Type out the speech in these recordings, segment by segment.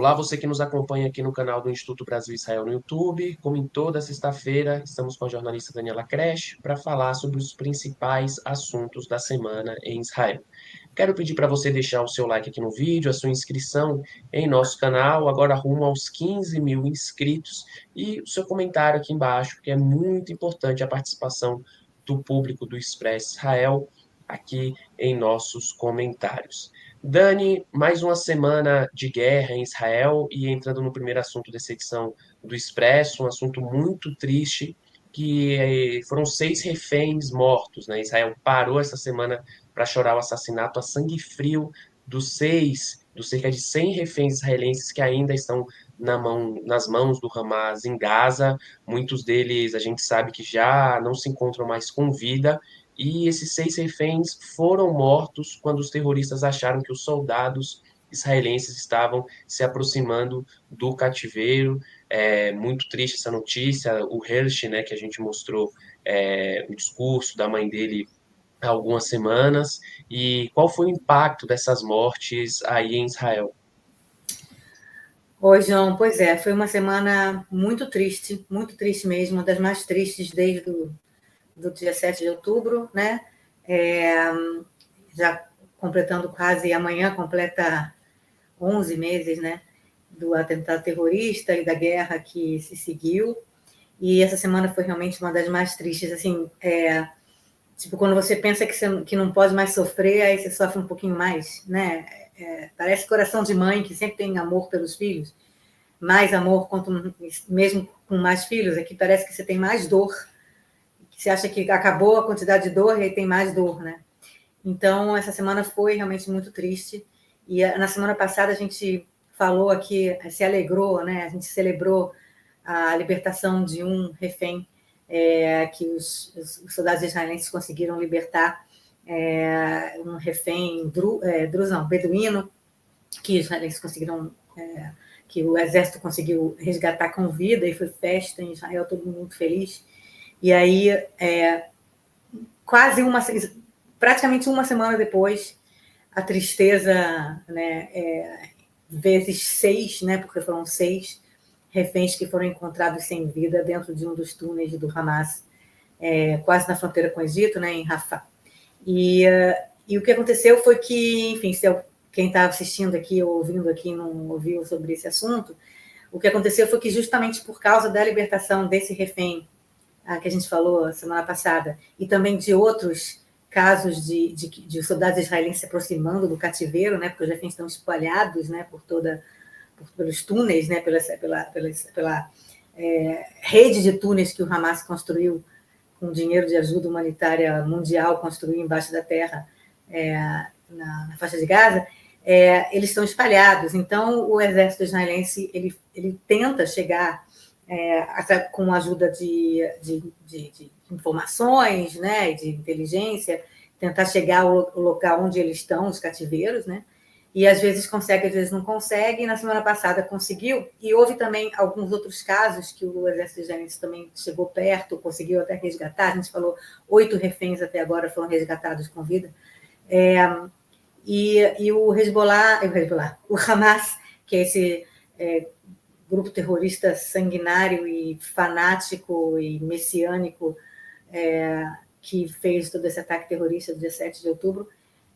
Olá, você que nos acompanha aqui no canal do Instituto Brasil-Israel no YouTube. Como em toda sexta-feira, estamos com a jornalista Daniela Kresh para falar sobre os principais assuntos da semana em Israel. Quero pedir para você deixar o seu like aqui no vídeo, a sua inscrição em nosso canal, agora rumo aos 15 mil inscritos, e o seu comentário aqui embaixo, que é muito importante a participação do público do Express Israel aqui em nossos comentários. Dani, mais uma semana de guerra em Israel e entrando no primeiro assunto dessa edição do Expresso, um assunto muito triste, que foram 6 reféns mortos, né? Israel parou essa semana para chorar o assassinato a sangue frio dos cerca de 100 reféns israelenses que ainda estão nas mãos do Hamas em Gaza. Muitos deles a gente sabe que já não se encontram mais com vida, e esses 6 reféns foram mortos quando os terroristas acharam que os soldados israelenses estavam se aproximando do cativeiro. É muito triste essa notícia. O Hersh, né, que a gente mostrou o discurso da mãe dele há algumas semanas. E qual foi o impacto dessas mortes aí em Israel? Oi, João. Pois é, foi uma semana muito triste mesmo, uma das mais tristes desde do dia 7 de outubro, né? Já completando quase, amanhã completa 11 meses, né? Do atentado terrorista e da guerra que se seguiu. E essa semana foi realmente uma das mais tristes, assim, tipo, quando você pensa que não pode mais sofrer, aí você sofre um pouquinho mais, né? Parece coração de mãe, que sempre tem amor pelos filhos, mais amor, mesmo com mais filhos, aqui parece que você tem mais dor, que você acha que acabou a quantidade de dor e aí tem mais dor, né? Então, essa semana foi realmente muito triste. E na semana passada a gente falou aqui, se alegrou, né? A gente celebrou a libertação de um refém que os soldados israelenses conseguiram libertar, um refém beduíno, que os israelenses conseguiram, que o exército conseguiu resgatar com vida, e foi festa em Israel, todo mundo muito feliz. E aí, praticamente uma semana depois, a tristeza, né, vezes 6, né, porque foram 6 reféns que foram encontrados sem vida dentro de um dos túneis do Hamas, quase na fronteira com o Egito, né, em Rafah. E o que aconteceu foi que, enfim, quem está assistindo aqui ou ouvindo aqui não ouviu sobre esse assunto, o que aconteceu foi que justamente por causa da libertação desse refém, que a gente falou semana passada, e também de outros casos de soldados israelenses se aproximando do cativeiro, né, porque os reféns estão espalhados, né, pelos túneis, né, pela rede de túneis que o Hamas construiu com dinheiro de ajuda humanitária mundial, construiu embaixo da terra, na faixa de Gaza. Eles estão espalhados. Então, o exército israelense ele tenta chegar, com a ajuda de informações, né, de inteligência, tentar chegar ao local onde eles estão, os cativeiros, né? E às vezes consegue, às vezes não consegue. E na semana passada conseguiu, e houve também alguns outros casos que o exército israelense também chegou perto, conseguiu até resgatar. A gente falou 8 reféns até agora foram resgatados com vida. E o Hezbollah, o Hamas, que é esse grupo terrorista sanguinário e fanático e messiânico, que fez todo esse ataque terrorista do dia 7 de outubro,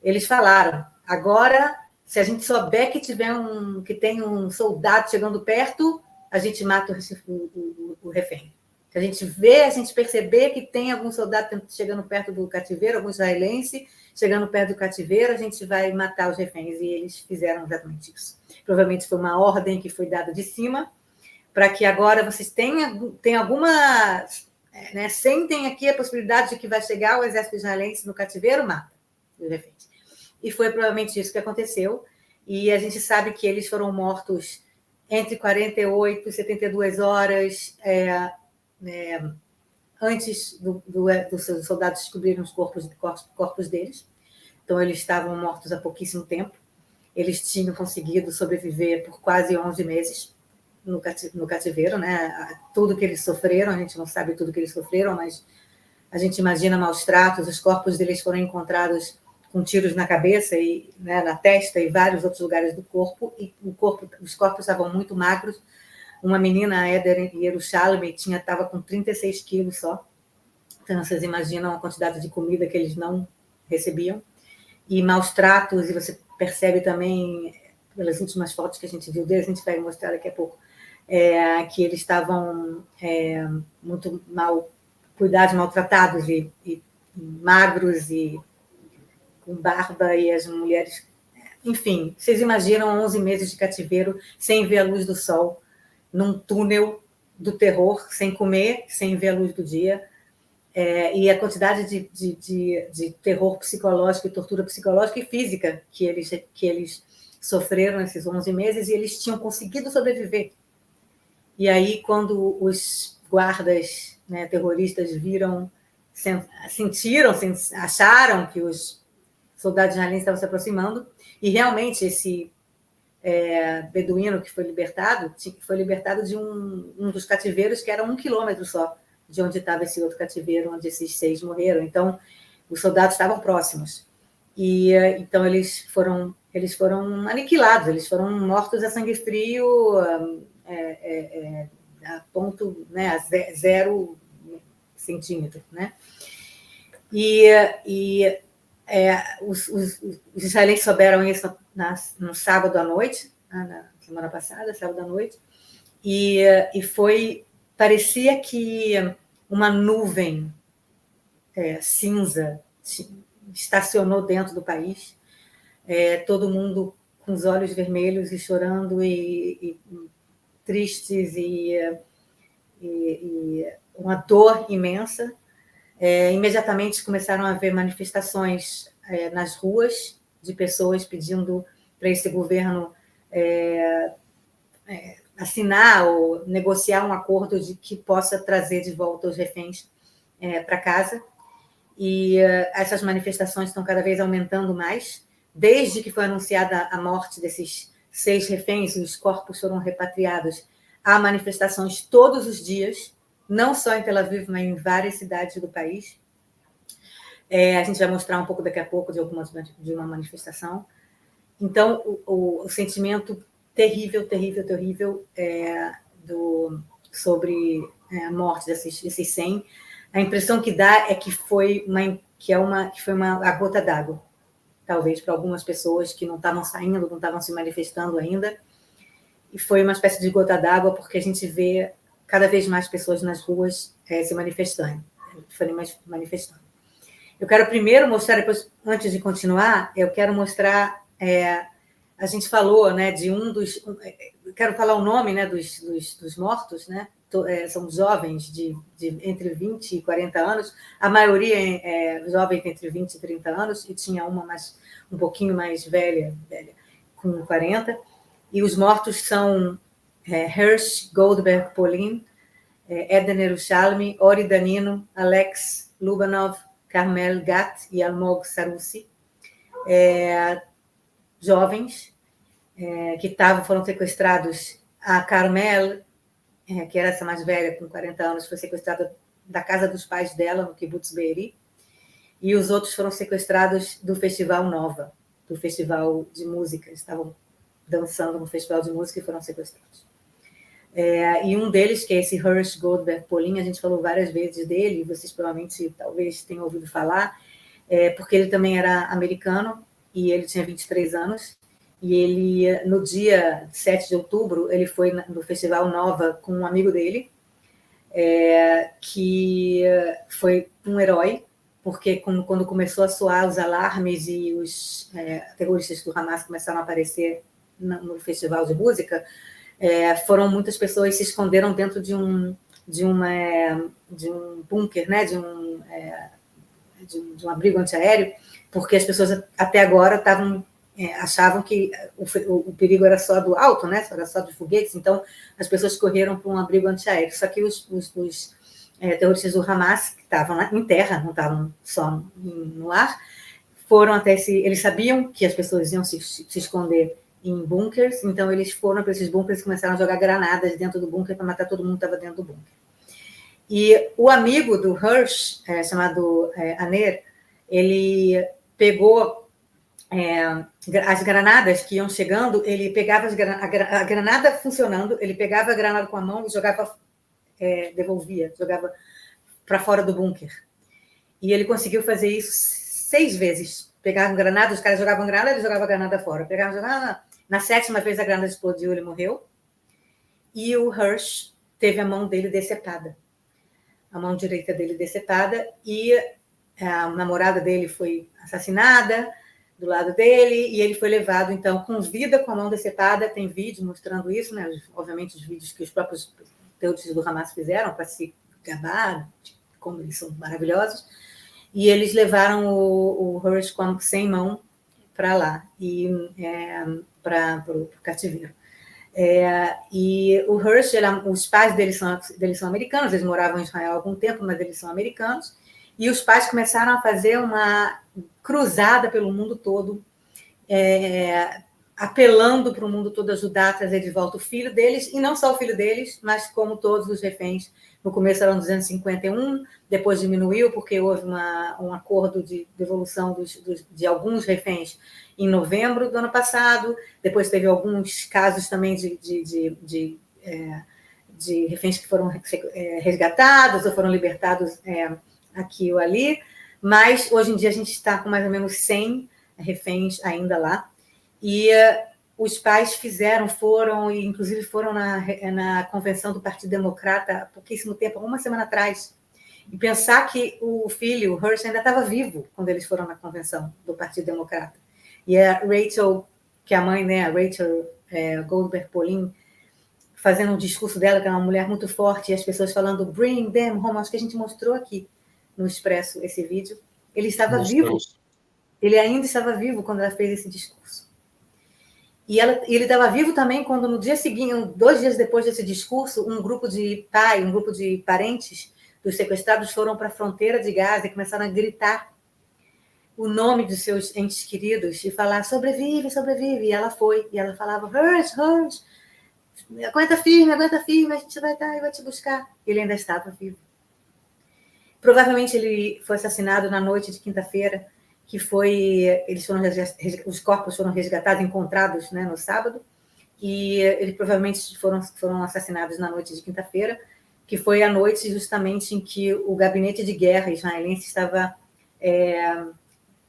eles falaram: agora, se a gente souber que tem um soldado chegando perto, a gente mata o refém. Se a gente perceber que tem algum soldado chegando perto do cativeiro, algum israelense chegando perto do cativeiro, a gente vai matar os reféns. E eles fizeram exatamente isso. Provavelmente foi uma ordem que foi dada de cima, para que agora vocês tenham alguma... né, sentem aqui a possibilidade de que vai chegar o exército israelense no cativeiro, mata os reféns. E foi provavelmente isso que aconteceu. E a gente sabe que eles foram mortos entre 48 e 72 horas antes dos soldados descobrirem os corpos deles. Então, eles estavam mortos há pouquíssimo tempo. Eles tinham conseguido sobreviver por quase 11 meses no cativeiro, né? Tudo que eles sofreram, a gente não sabe tudo que eles sofreram, mas a gente imagina maus tratos. Os corpos deles foram encontrados com tiros na cabeça e, né, na testa e vários outros lugares do corpo, e os corpos estavam muito magros. Uma menina, a Eder Yerushalmi, estava com 36 quilos só. Então, vocês imaginam a quantidade de comida que eles não recebiam. E maus tratos, e você percebe também, pelas últimas fotos que a gente viu deles, a gente vai mostrar daqui a pouco, que eles estavam muito mal cuidados, maltratados e magros e com barba, e as mulheres... Enfim, vocês imaginam 11 meses de cativeiro sem ver a luz do sol, num túnel do terror, sem comer, sem ver a luz do dia, e a quantidade de terror psicológico e tortura psicológica e física que eles sofreram nesses 11 meses, e eles tinham conseguido sobreviver. E aí, quando os guardas, né, terroristas acharam que os soldados israelenses estavam se aproximando, e realmente esse beduíno que foi libertado de um dos cativeiros, que era 1 quilômetro só de onde estava esse outro cativeiro, onde esses 6 morreram. Então, os soldados estavam próximos. E então eles foram aniquilados, eles foram mortos a sangue frio, a ponto, né, a 0 centímetro, né? Os israelenses souberam isso no sábado à noite, na semana passada, sábado à noite, e parecia que uma nuvem cinza estacionou dentro do país, todo mundo com os olhos vermelhos e chorando e tristes e uma dor imensa. Imediatamente começaram a haver manifestações nas ruas de pessoas pedindo para esse governo assinar ou negociar um acordo que possa trazer de volta os reféns para casa. E essas manifestações estão cada vez aumentando mais. Desde que foi anunciada a morte desses 6 reféns e os corpos foram repatriados, há manifestações todos os dias, não só em Tel Aviv, mas em várias cidades do país. A gente vai mostrar um pouco daqui a pouco de uma manifestação. Então, o sentimento terrível, terrível, terrível sobre a morte desses 100. A impressão que dá é que foi a gota d'água, talvez, para algumas pessoas que não estavam saindo, não estavam se manifestando ainda. E foi uma espécie de gota d'água, porque a gente vê cada vez mais pessoas nas ruas se manifestando. Eu quero primeiro mostrar, depois, antes de continuar, eu quero mostrar... a gente falou, né, de quero falar o nome, né, dos mortos, né? São jovens de entre 20 e 40 anos, a maioria jovens entre 20 e 30 anos, e tinha uma um pouquinho mais velha, com 40, e os mortos são Hirsch Goldberg Polin, Eden Yerushalmi, Ori Danino, Alex Lubanov, Carmel Gat e Almog Sarussi, jovens que foram sequestrados. A Carmel, que era essa mais velha, com 40 anos, foi sequestrada da casa dos pais dela, no Kibbutz Be'eri, e os outros foram sequestrados do Festival Nova, do Festival de Música. Estavam dançando no Festival de Música e foram sequestrados. E um deles, que é esse Hirsch Goldberg Polin, a gente falou várias vezes dele, vocês provavelmente, talvez, tenham ouvido falar, porque ele também era americano, e ele tinha 23 anos, e ele, no dia 7 de outubro, ele foi no Festival Nova com um amigo dele, que foi um herói, porque quando começou a soar os alarmes e os terroristas do Hamas começaram a aparecer no Festival de Música, foram muitas pessoas se esconderam dentro de um bunker, né, de um abrigo antiaéreo, porque as pessoas até agora achavam que o perigo era só do alto, né, era só de foguetes, então as pessoas correram para um abrigo antiaéreo. Só que os terroristas do Hamas, que estavam em terra, não estavam só no ar, foram até eles sabiam que as pessoas iam se esconder em bunkers, então eles foram para esses bunkers e começaram a jogar granadas dentro do bunker para matar todo mundo que estava dentro do bunker. E o amigo do Hirsch, chamado Aner, ele pegou as granadas que iam chegando, ele pegava a granada funcionando, ele pegava a granada com a mão e jogava, devolvia, jogava para fora do bunker. E ele conseguiu fazer isso 6 vezes. Pegavam granada, os caras jogavam granada, ele jogava a granada fora. Pegavam granada, na 7ª vez a granada explodiu, ele morreu. E o Hersh teve a mão dele decepada. A mão direita dele decepada, e a namorada dele foi assassinada do lado dele, e ele foi levado, então, com vida, com a mão decepada. Tem vídeo mostrando isso, né? Obviamente, os vídeos que os próprios terroristas do Hamas fizeram para se gabar, como eles são maravilhosos. E eles levaram o Hersh sem mão para lá, e para o cativeiro. E o Hersh, os pais dele são americanos, eles moravam em Israel há algum tempo, mas eles são americanos, e os pais começaram a fazer uma cruzada pelo mundo todo, apelando para o mundo todo ajudar a trazer de volta o filho deles, e não só o filho deles, mas como todos os reféns. No começo eram 251, depois diminuiu, porque houve um acordo de devolução de alguns reféns em novembro do ano passado. Depois teve alguns casos também de reféns que foram resgatados ou foram libertados aqui ou ali. Mas hoje em dia a gente está com mais ou menos 100 reféns ainda lá. E os pais foram, inclusive foram na convenção do Partido Democrata há pouquíssimo tempo, uma semana atrás, e pensar que o filho, o Hersh, ainda estava vivo quando eles foram na convenção do Partido Democrata. E a Rachel, que é a mãe, né, a Rachel Goldberg Polin, fazendo um discurso dela, que é uma mulher muito forte, e as pessoas falando "bring them home", acho que a gente mostrou aqui no Expresso esse vídeo. Ele estava vivo, ele ainda estava vivo quando ela fez esse discurso. E ele estava vivo também quando, no dia seguinte, 2 dias depois desse discurso, um grupo de parentes dos sequestrados foram para a fronteira de Gaza e começaram a gritar o nome dos seus entes queridos e falar "sobrevive, sobrevive". E ela foi, e ela falava "Hersh, Hersh, aguenta firme, a gente vai estar e vai te buscar". Ele ainda estava vivo. Provavelmente ele foi assassinado na noite de quinta-feira, que os corpos foram resgatados, encontrados, né, no sábado, e eles provavelmente foram assassinados na noite de quinta-feira, que foi a noite justamente em que o gabinete de guerra israelense estava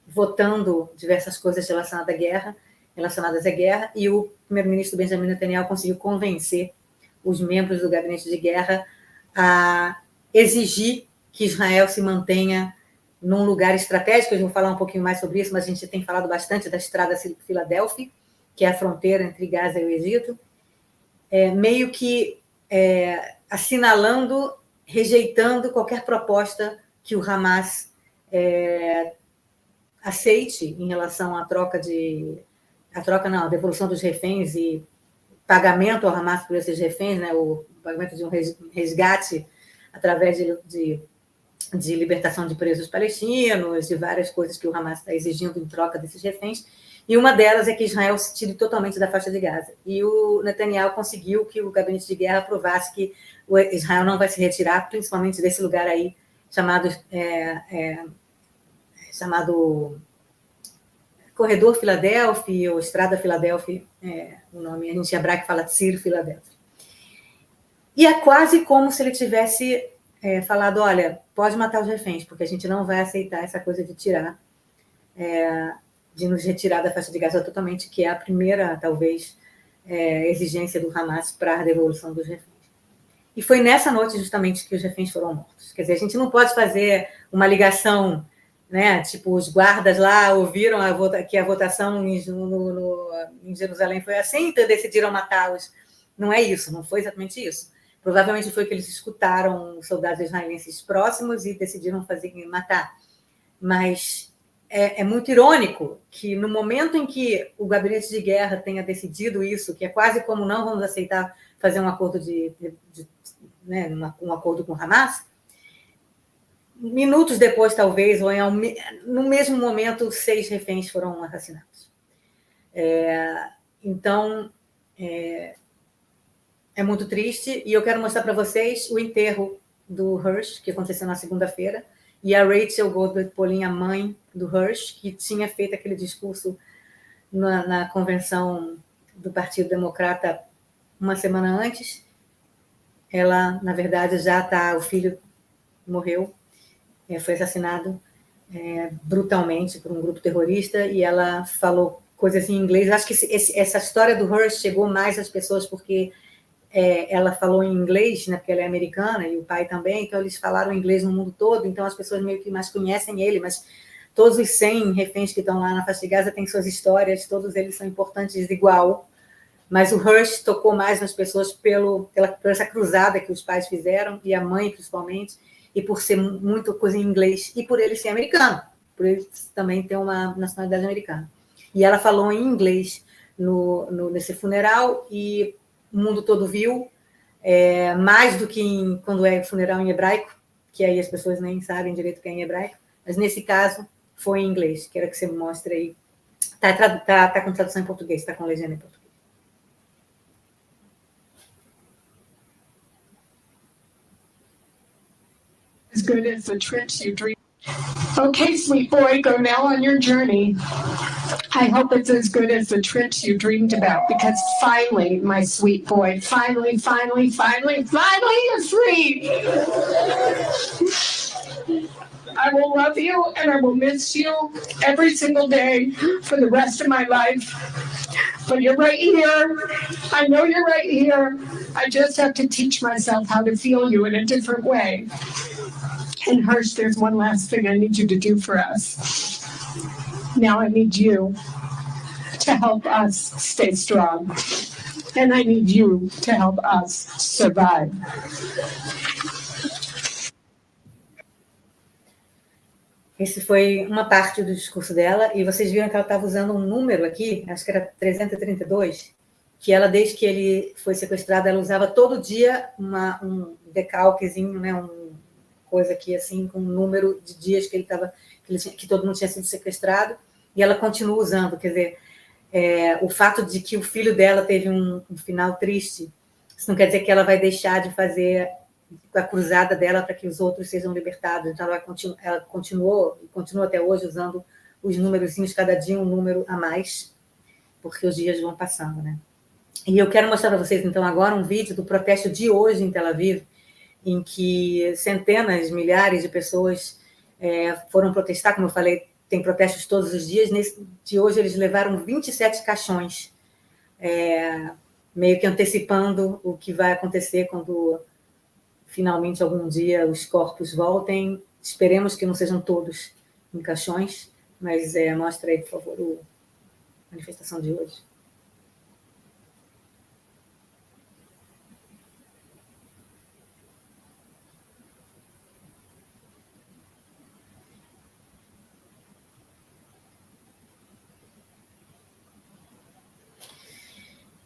votando diversas coisas relacionadas à guerra, e o primeiro-ministro Benjamin Netanyahu conseguiu convencer os membros do gabinete de guerra a exigir que Israel se mantenha num lugar estratégico. Eu vou falar um pouquinho mais sobre isso, mas a gente tem falado bastante da estrada Filadélfia, que é a fronteira entre Gaza e o Egito, meio que assinalando, rejeitando qualquer proposta que o Hamas aceite em relação à a devolução dos reféns e pagamento ao Hamas por esses reféns, né, o pagamento de um resgate através de libertação de presos palestinos, de várias coisas que o Hamas está exigindo em troca desses reféns, e uma delas é que Israel se tire totalmente da faixa de Gaza. E o Netanyahu conseguiu que o gabinete de guerra aprovasse que o Israel não vai se retirar, principalmente desse lugar aí chamado Corredor Filadélfia ou Estrada Filadélfia, o nome a gente em hebraico fala Tzir Filadélfia. E é quase como se ele tivesse falado: olha, pode matar os reféns, porque a gente não vai aceitar essa coisa de de nos retirar da faixa de Gaza totalmente, que é a primeira, talvez, exigência do Hamas para a devolução dos reféns. E foi nessa noite, justamente, que os reféns foram mortos. Quer dizer, a gente não pode fazer uma ligação, né? Tipo, os guardas lá ouviram que a votação em Jerusalém foi assim, então decidiram matá-los. Não é isso, não foi exatamente isso. Provavelmente foi que eles escutaram soldados israelenses próximos e decidiram matar. Mas é muito irônico que, no momento em que o gabinete de guerra tenha decidido isso, que é quase como não vamos aceitar fazer um acordo um acordo com o Hamas, minutos depois, talvez, ou no mesmo momento, 6 reféns foram assassinados. Então, é muito triste, e eu quero mostrar para vocês o enterro do Hersh, que aconteceu na segunda-feira, e a Rachel Goldberg Polin, a mãe do Hersh, que tinha feito aquele discurso na convenção do Partido Democrata uma semana antes. Ela, na verdade, o filho morreu, foi assassinado brutalmente por um grupo terrorista, e ela falou coisas em inglês. Acho que essa história do Hersh chegou mais às pessoas porque ela falou em inglês, né, porque ela é americana, e o pai também, então eles falaram inglês no mundo todo, então as pessoas meio que mais conhecem ele, mas todos os 100 reféns que estão lá na faixa de Gaza têm suas histórias, todos eles são importantes igual, mas o Hersh tocou mais nas pessoas por essa cruzada que os pais fizeram, e a mãe principalmente, e por ser muito coisa em inglês, e por ele ser americano, por ele também ter uma nacionalidade americana. E ela falou em inglês nesse funeral, e o mundo todo viu, mais do que quando é funeral em hebraico, que aí as pessoas nem sabem direito o que é em hebraico, mas nesse caso foi em inglês. Quero que você me mostre aí. Tá com tradução em português, está com legenda em português. As good as the trips you dream. Okay, sweet boy, go now on your journey. I hope it's as good as the trips you dreamed about, because finally, my sweet boy, finally, you're free. I will love you and I will miss you every single day for the rest of my life. But you're right here. I know you're right here. I just have to teach myself how to feel you in a different way. And Hersh, there's one last thing I need you to do for us. Now I need you to help us stay strong. And I need you to help us survive. Esse foi uma parte do discurso dela, e vocês viram que ela estava usando um número aqui, acho que era 332, que ela, desde que ele foi sequestrado, ela usava todo dia um decalquezinho, né, coisa aqui assim, com um número de dias que que todo mundo tinha sido sequestrado, e ela continua usando. Quer dizer, o fato de que o filho dela teve um final triste, isso não quer dizer que ela vai deixar de fazer a cruzada dela para que os outros sejam libertados. Então ela continua até hoje usando os númerozinhos, cada dia um número a mais, porque os dias vão passando, né? E eu quero mostrar para vocês, então, agora um vídeo do protesto de hoje em Tel Aviv, em que centenas, milhares de pessoas foram protestar. Como eu falei, tem protestos todos os dias. Nesse de hoje, eles levaram 27 caixões, meio que antecipando o que vai acontecer quando, finalmente, algum dia, os corpos voltem. Esperemos que não sejam todos em caixões, mas mostra aí, por favor, a manifestação de hoje.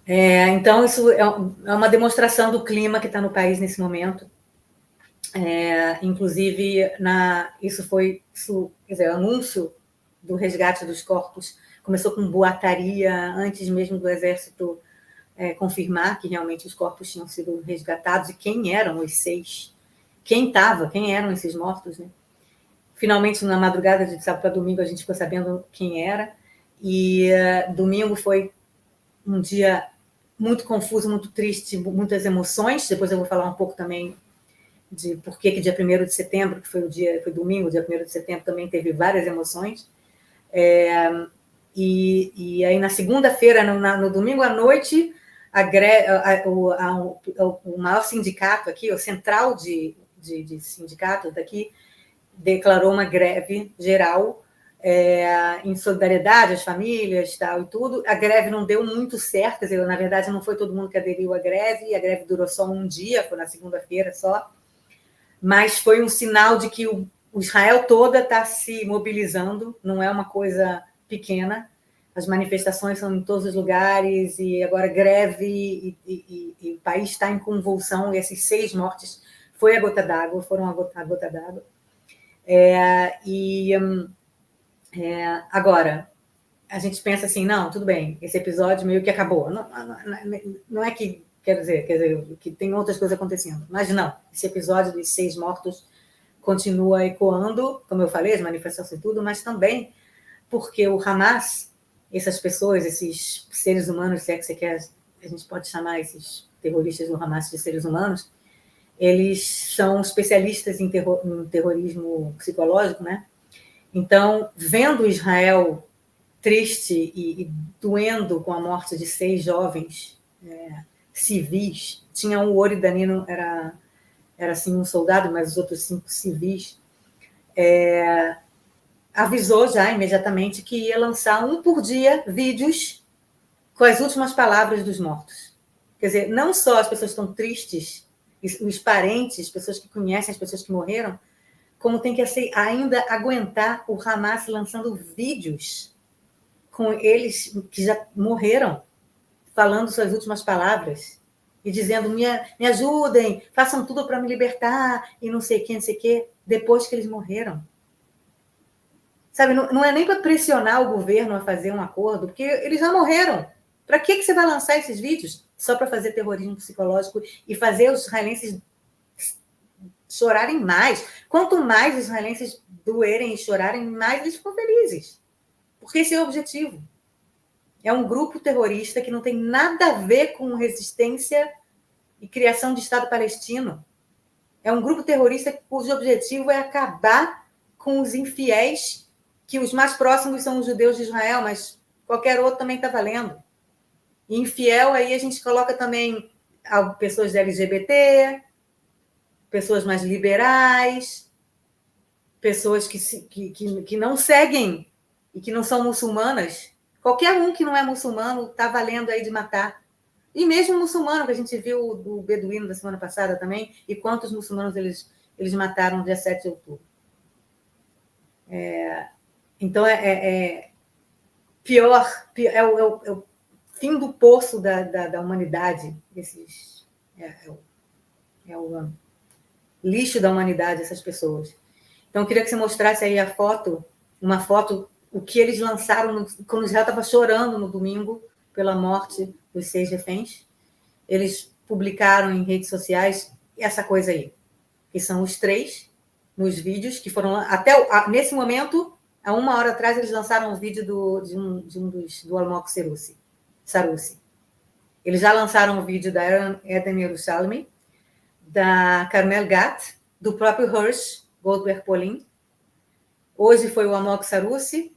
Então, isso é uma demonstração do clima que está no país nesse momento. Inclusive, quer dizer, o anúncio do resgate dos corpos começou com boataria antes mesmo do Exército confirmar que realmente os corpos tinham sido resgatados, e quem eram os 6, quem eram esses mortos, né? Finalmente, na madrugada de sábado para domingo, a gente ficou sabendo quem era, e domingo foi um dia muito confuso, muito triste, muitas emoções. Depois eu vou falar um pouco também de por que dia 1º de setembro, que foi domingo, dia 1º de setembro, também teve várias emoções. E aí, na segunda-feira, no domingo à noite, o maior sindicato aqui, o central de sindicatos daqui, declarou uma greve geral em solidariedade às famílias, tal, e tudo. A greve não deu muito certo, quer dizer, na verdade, não foi todo mundo que aderiu à greve, e a greve durou só um dia, foi na segunda-feira só, mas foi um sinal de que o Israel toda está se mobilizando, não é uma coisa pequena. As manifestações são em todos os lugares, e agora greve, e o país está em convulsão, e esses 6 mortes foram a gota d'água. Agora, a gente pensa assim, não, tudo bem, esse episódio meio que acabou. Não é que, quer dizer, que tem outras coisas acontecendo. Mas não, esse episódio dos 6 mortos continua ecoando, como eu falei, as manifestações e tudo, mas também porque o Hamas, essas pessoas, esses seres humanos, se é que você quer, a gente pode chamar esses terroristas do Hamas de seres humanos, eles são especialistas em terrorismo psicológico, né? Então, vendo Israel triste e doendo com a morte de 6 jovens civis, tinha um Ori Danino, era assim um soldado, mas os outros 5 civis, avisou já imediatamente que ia lançar um por dia vídeos com as últimas palavras dos mortos. Quer dizer, não só as pessoas estão tristes, os parentes, as pessoas que conhecem as pessoas que morreram, como tem que ainda aguentar o Hamas lançando vídeos com eles que já morreram, falando suas últimas palavras e dizendo, me ajudem, façam tudo para me libertar, e não sei o que, depois que eles morreram. Sabe, não é nem para pressionar o governo a fazer um acordo, porque eles já morreram. Para que você vai lançar esses vídeos? Só para fazer terrorismo psicológico e fazer os israelenses chorarem mais. Quanto mais os israelenses doerem e chorarem, mais eles ficam felizes. Porque esse é o objetivo. É um grupo terrorista que não tem nada a ver com resistência e criação de Estado palestino. É um grupo terrorista cujo objetivo é acabar com os infiéis, que os mais próximos são os judeus de Israel, mas qualquer outro também está valendo. E infiel, aí a gente coloca também pessoas LGBT, pessoas mais liberais, pessoas que não seguem e que não são muçulmanas. Qualquer um que não é muçulmano está valendo aí de matar. E mesmo muçulmano, que a gente viu do beduíno da semana passada também, e quantos muçulmanos eles mataram no dia 7 de outubro. Então, pior, é o fim do poço da humanidade. É o lixo da humanidade, essas pessoas. Então, eu queria que você mostrasse aí uma foto, o que eles lançaram quando Israel estava chorando no domingo pela morte dos 6 reféns. Eles publicaram em redes sociais essa coisa aí, que são os 3 nos vídeos, que foram até nesse momento, há 1 hora atrás, eles lançaram um vídeo do Almog Sarusi. Eles já lançaram um vídeo da Eden Yerushalmi, da Carmel Gat, do próprio Hirsch Goldberg Polin. Hoje foi o Almog Sarusi,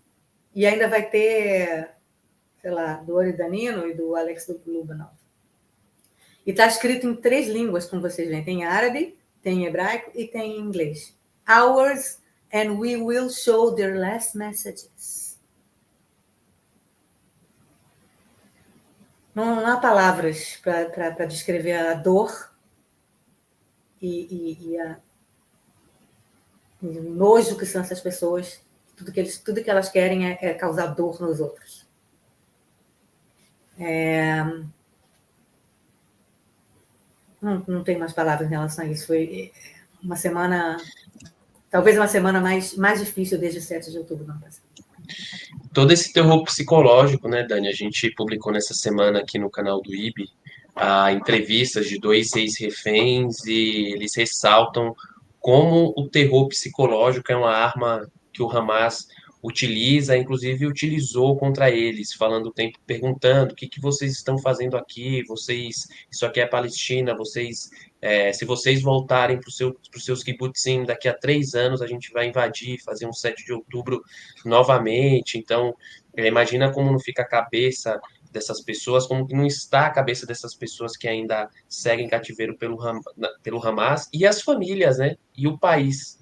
e ainda vai ter, sei lá, do Ori Danino e do Alex Lubanov. E está escrito em 3 línguas, como vocês veem. Tem árabe, tem hebraico e tem inglês. Ours, and we will show their last messages. Não há palavras para descrever a dor e o nojo que são essas pessoas. Tudo que elas querem é causar dor nos outros. Não tenho mais palavras em relação a isso. Foi uma semana, talvez uma semana mais difícil desde o 7 de outubro do ano passado. Todo esse terror psicológico, né, Dani? A gente publicou nessa semana aqui no canal do IB entrevistas de 2 ex-reféns e eles ressaltam como o terror psicológico é uma arma que o Hamas utiliza, inclusive utilizou contra eles, falando o tempo, perguntando o que vocês estão fazendo aqui, isso aqui é Palestina, se vocês voltarem para os seus kibbutzim daqui a 3 anos, a gente vai invadir, fazer um 7 de outubro novamente. Então, imagina como não fica a cabeça dessas pessoas, como que não está a cabeça dessas pessoas que ainda seguem cativeiro pelo Hamas, e as famílias, né? E o país.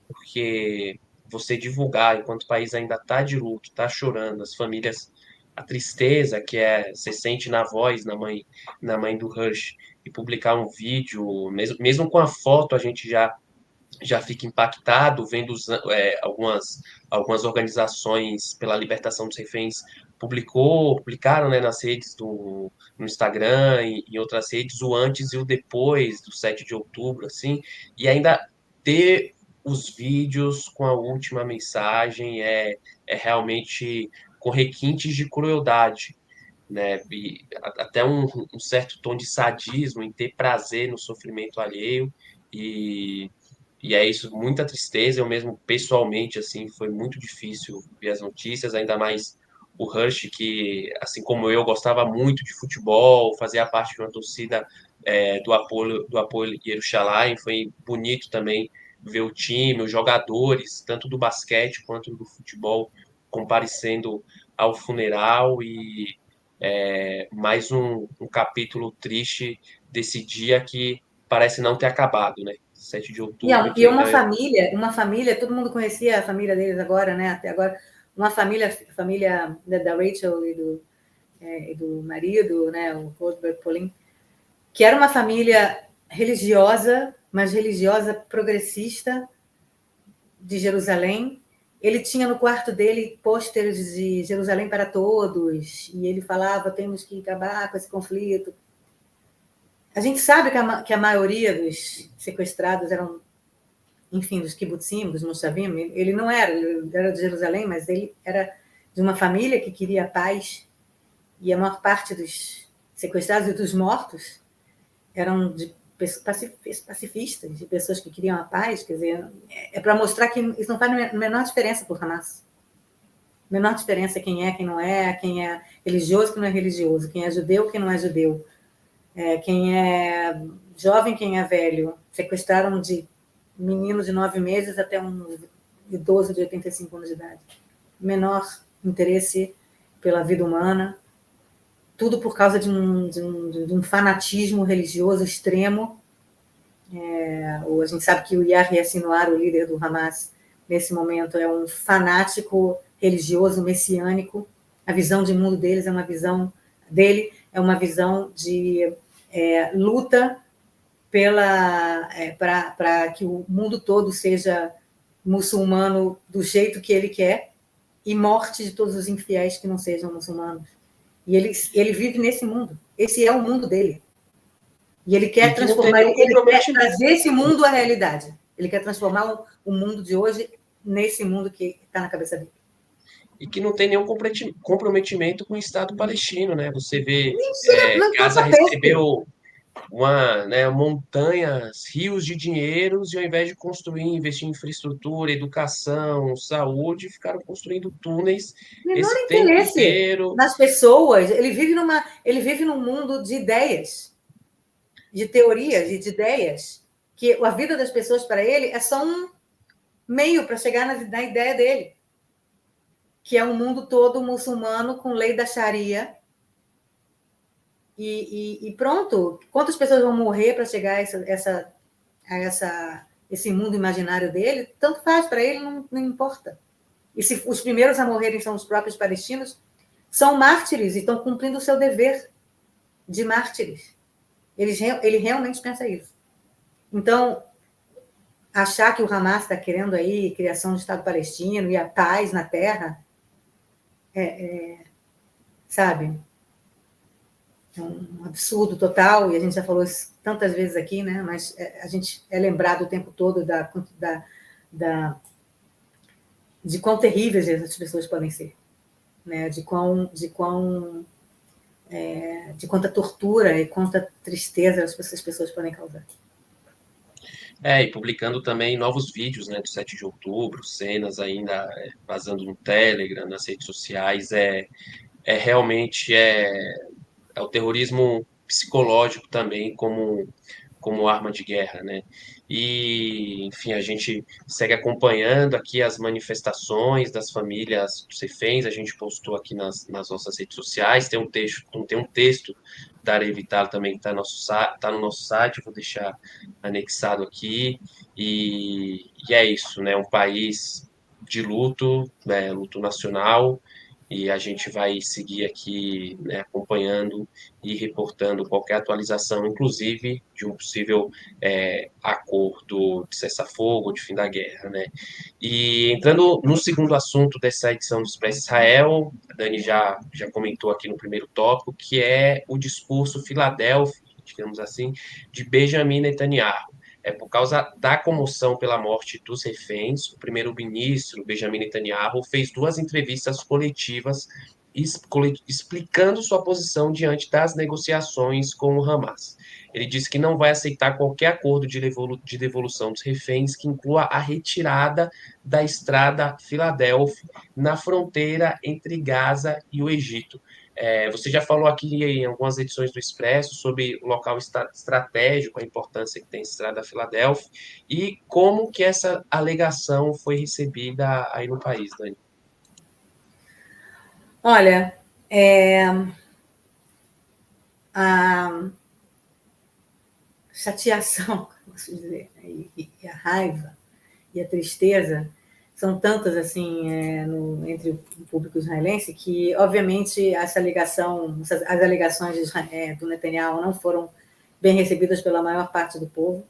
Porque você divulgar, enquanto o país ainda está de luto, está chorando, as famílias, a tristeza que você sente na voz, na mãe do Rush, e publicar um vídeo, mesmo com a foto, a gente já fica impactado vendo algumas organizações pela libertação dos reféns publicaram, né, nas redes no Instagram e em outras redes o antes e o depois do 7 de outubro, assim, e ainda ter os vídeos com a última mensagem é realmente com requintes de crueldade, né, e até um certo tom de sadismo em ter prazer no sofrimento alheio, e E é isso, muita tristeza. Eu mesmo, pessoalmente, assim, foi muito difícil ver as notícias, ainda mais o Rush, que, assim como eu, gostava muito de futebol, fazia parte de uma torcida do Apoel Yerushalayim. Foi bonito também ver o time, os jogadores, tanto do basquete quanto do futebol, comparecendo ao funeral. E mais um capítulo triste desse dia que parece não ter acabado, né? 7 de E, outubro, que e ainda é. uma família, todo mundo conhecia a família deles agora, né? Até agora, uma família da Rachel e do marido, né? O Goldberg Pauline, que era uma família religiosa, mas religiosa progressista de Jerusalém. Ele tinha no quarto dele pôsteres de Jerusalém para todos, e ele falava: temos que acabar com esse conflito. A gente sabe que a maioria dos sequestrados eram, enfim, dos kibbutzim, dos moshavim. Ele não era, ele era de Jerusalém, mas ele era de uma família que queria paz, e a maior parte dos sequestrados e dos mortos eram de pacifistas, de pessoas que queriam a paz. Quer dizer, é para mostrar que isso não faz a menor diferença para o Hamas. A menor diferença quem não é, quem é religioso, quem não é religioso, quem é judeu, quem não é judeu, quem é jovem, quem é velho. Sequestraram de menino de 9 meses até um idoso de 85 anos de idade. Menor interesse pela vida humana, tudo por causa de um fanatismo religioso extremo. A gente sabe que o Yahya Sinwar, o líder do Hamas, nesse momento, é um fanático religioso messiânico. A visão de mundo deles é uma visão de luta para que o mundo todo seja muçulmano do jeito que ele quer, e morte de todos os infiéis que não sejam muçulmanos. E ele vive nesse mundo. Esse é o mundo dele. E ele quer transformar, ele quer trazer esse mundo à realidade. Ele quer transformar o mundo de hoje nesse mundo que está na cabeça dele. E que não tem nenhum comprometimento com o Estado palestino, né? Você vê, Não Gaza passa perto. recebeu montanhas, rios de dinheiros, e ao invés de construir, investir em infraestrutura, educação, saúde, ficaram construindo túneis Menor esse tempo interesse inteiro. nas pessoas. Ele vive num mundo de ideias, de teorias e de ideias, que a vida das pessoas para ele é só um meio para chegar na ideia dele, que é um mundo todo muçulmano com lei da Sharia. E pronto. Quantas pessoas vão morrer para chegar a esse mundo imaginário dele? Tanto faz, para ele não importa. E se os primeiros a morrerem são os próprios palestinos, são mártires e estão cumprindo o seu dever de mártires. Ele realmente pensa isso. Então, achar que o Hamas está querendo aí criação de Estado palestino e a paz na terra, sabe, é um absurdo total, e a gente já falou isso tantas vezes aqui, né? Mas a gente é lembrado o tempo todo de quão terríveis essas pessoas podem ser, né? De quanta tortura e quanta tristeza essas pessoas podem causar. E publicando também novos vídeos, né, do 7 de outubro, cenas ainda vazando no Telegram, nas redes sociais. Realmente o terrorismo psicológico também como arma de guerra, né? E, enfim, a gente segue acompanhando aqui as manifestações das famílias dos reféns. A gente postou aqui nas nossas redes sociais. Tem um texto da Arei Vital também que tá no nosso site, vou deixar anexado aqui. E é isso, né? Um país de luto, né? Luto nacional, e a gente vai seguir aqui, né, acompanhando e reportando qualquer atualização, inclusive de um possível acordo de cessar-fogo, de fim da guerra, né? E entrando no segundo assunto dessa edição do Expresso Israel, a Dani já comentou aqui no primeiro tópico, que é o discurso Filadélfia, digamos assim, de Benjamin Netanyahu. Por causa da comoção pela morte dos reféns, o primeiro-ministro Benjamin Netanyahu fez 2 entrevistas coletivas explicando sua posição diante das negociações com o Hamas. Ele disse que não vai aceitar qualquer acordo de devolução dos reféns que inclua a retirada da estrada Filadélfia na fronteira entre Gaza e o Egito. Você já falou aqui em algumas edições do Expresso sobre o local estratégico, a importância que tem a estrada Filadélfia, e como que essa alegação foi recebida aí no país, Dani. Olha, a chateação, posso dizer, e a raiva e a tristeza são tantas assim entre o público israelense que, obviamente, as alegações do Netanyahu não foram bem recebidas pela maior parte do povo,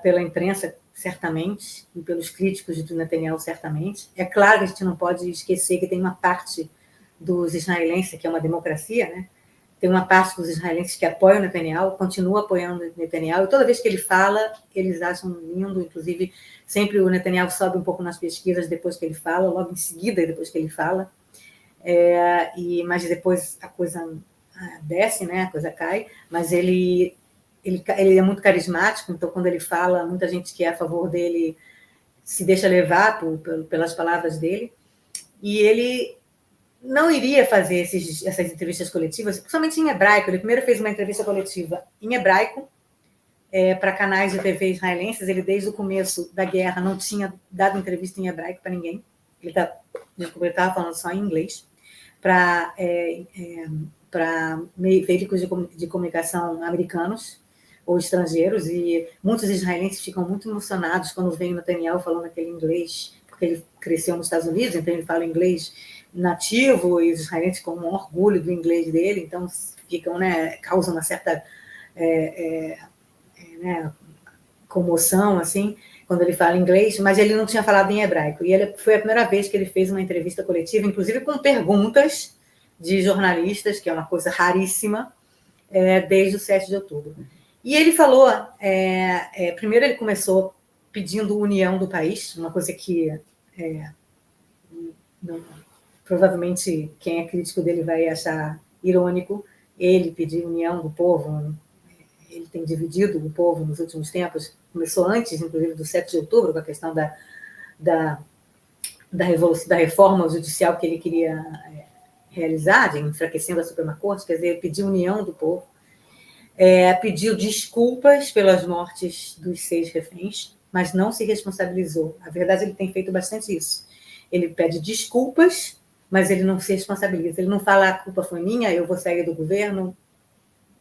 pela imprensa, certamente, e pelos críticos do Netanyahu, certamente. É claro que a gente não pode esquecer que tem uma parte dos israelenses, que é uma democracia, né? Tem uma parte dos israelenses que apoia o Netanyahu, continua apoiando o Netanyahu, e toda vez que ele fala, eles acham lindo, inclusive, sempre o Netanyahu sobe um pouco nas pesquisas depois que ele fala, logo em seguida, depois que ele fala, mas depois a coisa desce, né? A coisa cai, mas ele é muito carismático, então quando ele fala, muita gente que é a favor dele se deixa levar pelas palavras dele, e ele não iria fazer essas entrevistas coletivas, principalmente em hebraico. Ele primeiro fez uma entrevista coletiva em hebraico para canais de TV israelenses. Ele, desde o começo da guerra, não tinha dado entrevista em hebraico para ninguém. Ele estava falando só em inglês, para veículos de comunicação americanos ou estrangeiros, e muitos israelenses ficam muito emocionados quando veem o Netanyahu falando aquele inglês, porque ele cresceu nos Estados Unidos, então ele fala inglês nativo, e os israelenses com um orgulho do inglês dele, então ficam, causam uma certa comoção, assim, quando ele fala inglês, mas ele não tinha falado em hebraico, e foi a primeira vez que ele fez uma entrevista coletiva, inclusive com perguntas de jornalistas, que é uma coisa raríssima, desde o 7 de outubro. E ele falou, primeiro ele começou pedindo união do país, uma coisa que provavelmente quem é crítico dele vai achar irônico, ele pedir união do povo. Ele tem dividido o povo nos últimos tempos, começou antes, inclusive, do 7 de outubro, com a questão da reforma judicial que ele queria realizar, de enfraquecendo a Suprema Corte, quer dizer, pedir união do povo, pediu desculpas pelas mortes dos 6 reféns, mas não se responsabilizou. A verdade, ele tem feito bastante isso. Ele pede desculpas, mas ele não se responsabiliza. Ele não fala, a culpa foi minha, eu vou sair do governo.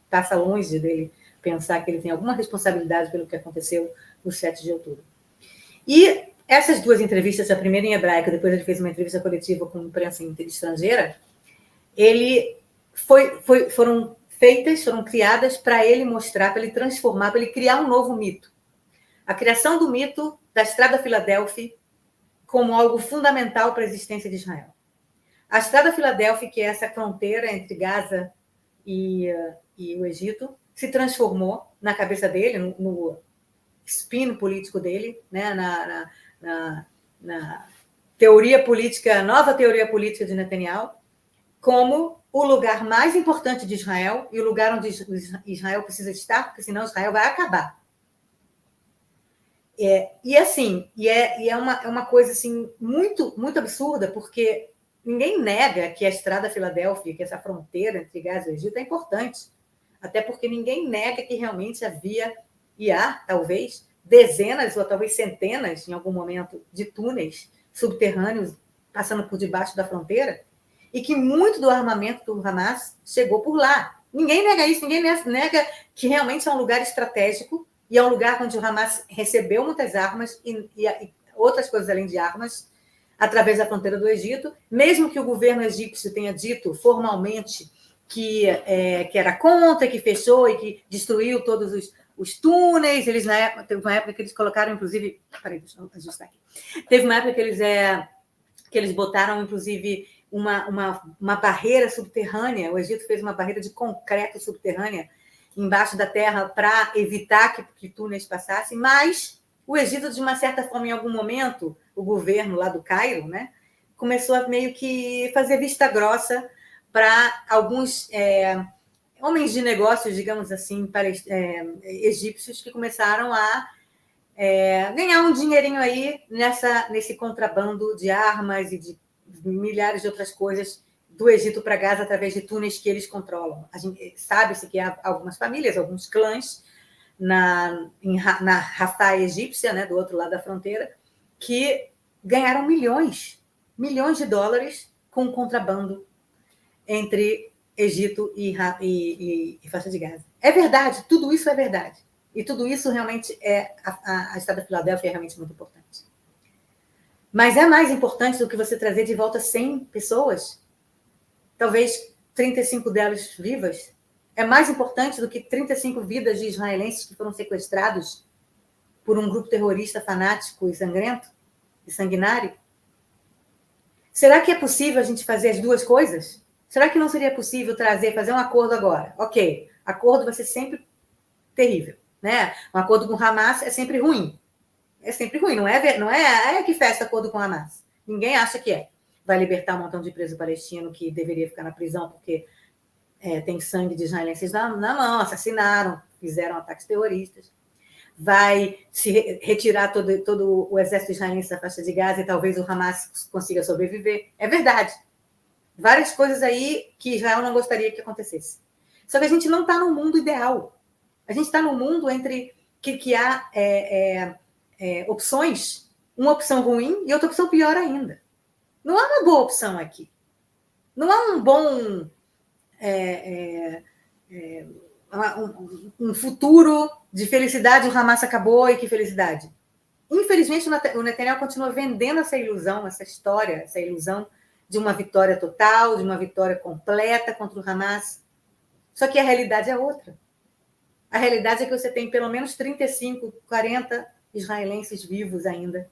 Passa longe dele pensar que ele tem alguma responsabilidade pelo que aconteceu no 7 de outubro. E essas duas entrevistas, a primeira em hebraico, depois ele fez uma entrevista coletiva com a imprensa estrangeira, foram criadas para ele mostrar, para ele transformar, para ele criar um novo mito. A criação do mito da Estrada Filadélfia como algo fundamental para a existência de Israel. A Estrada Filadélfia, que é essa fronteira entre Gaza e o Egito, se transformou na cabeça dele, no spin político dele, né, na teoria política, nova teoria política de Netanyahu, como o lugar mais importante de Israel e o lugar onde Israel precisa estar, porque senão Israel vai acabar. É uma coisa assim, muito, muito absurda, porque ninguém nega que a Estrada Filadélfia, que essa fronteira entre Gaza e o Egito, é importante. Até porque ninguém nega que realmente há, talvez, dezenas ou talvez centenas, em algum momento, de túneis subterrâneos passando por debaixo da fronteira, e que muito do armamento do Hamas chegou por lá. Ninguém nega isso, ninguém nega que realmente é um lugar estratégico e é um lugar onde o Hamas recebeu muitas armas e outras coisas além de armas através da fronteira do Egito, mesmo que o governo egípcio tenha dito formalmente que era contra, que fechou e que destruiu todos os túneis. Teve uma época que eles colocaram, inclusive... Peraí, deixa eu ajustar aqui. Teve uma época que eles botaram, inclusive, uma barreira subterrânea. O Egito fez uma barreira de concreto subterrânea embaixo da terra para evitar que túneis passassem, mas o Egito, de uma certa forma, em algum momento, o governo lá do Cairo, né, começou a meio que fazer vista grossa para alguns homens de negócios, digamos assim, egípcios, que começaram a ganhar um dinheirinho aí nesse contrabando de armas e de milhares de outras coisas do Egito para Gaza através de túneis que eles controlam. Sabe-se que há algumas famílias, alguns clãs na Rafah egípcia, né, do outro lado da fronteira, que ganharam milhões de dólares com o contrabando entre Egito e faixa de Gaza. É verdade, tudo isso é verdade. E tudo isso realmente a Estrada de Filadélfia é realmente muito importante. Mas é mais importante do que você trazer de volta 100 pessoas, talvez 35 delas vivas. É mais importante do que 35 vidas de israelenses que foram sequestrados por um grupo terrorista fanático e sangrento e sanguinário. Será que é possível a gente fazer as duas coisas? Será que não seria possível fazer um acordo agora? Ok, acordo vai ser sempre terrível, né? Um acordo com o Hamas é sempre ruim. É sempre ruim, não é que fecha acordo com o Hamas. Ninguém acha que é. Vai libertar um montão de preso palestino que deveria ficar na prisão porque tem sangue de israelenses na mão, assassinaram, fizeram ataques terroristas. Vai se retirar todo o exército israelense da faixa de Gaza e talvez o Hamas consiga sobreviver. É verdade. Várias coisas aí que Israel não gostaria que acontecesse. Só que a gente não está no mundo ideal. A gente está no mundo entre que há opções, uma opção ruim e outra opção pior ainda. Não há uma boa opção aqui. Não há um bom um futuro de felicidade, o Hamas acabou e que felicidade. Infelizmente, o Netanyahu continua vendendo essa ilusão, essa história, essa ilusão de uma vitória total, de uma vitória completa contra o Hamas. Só que a realidade é outra. A realidade é que você tem pelo menos 35, 40 israelenses vivos ainda,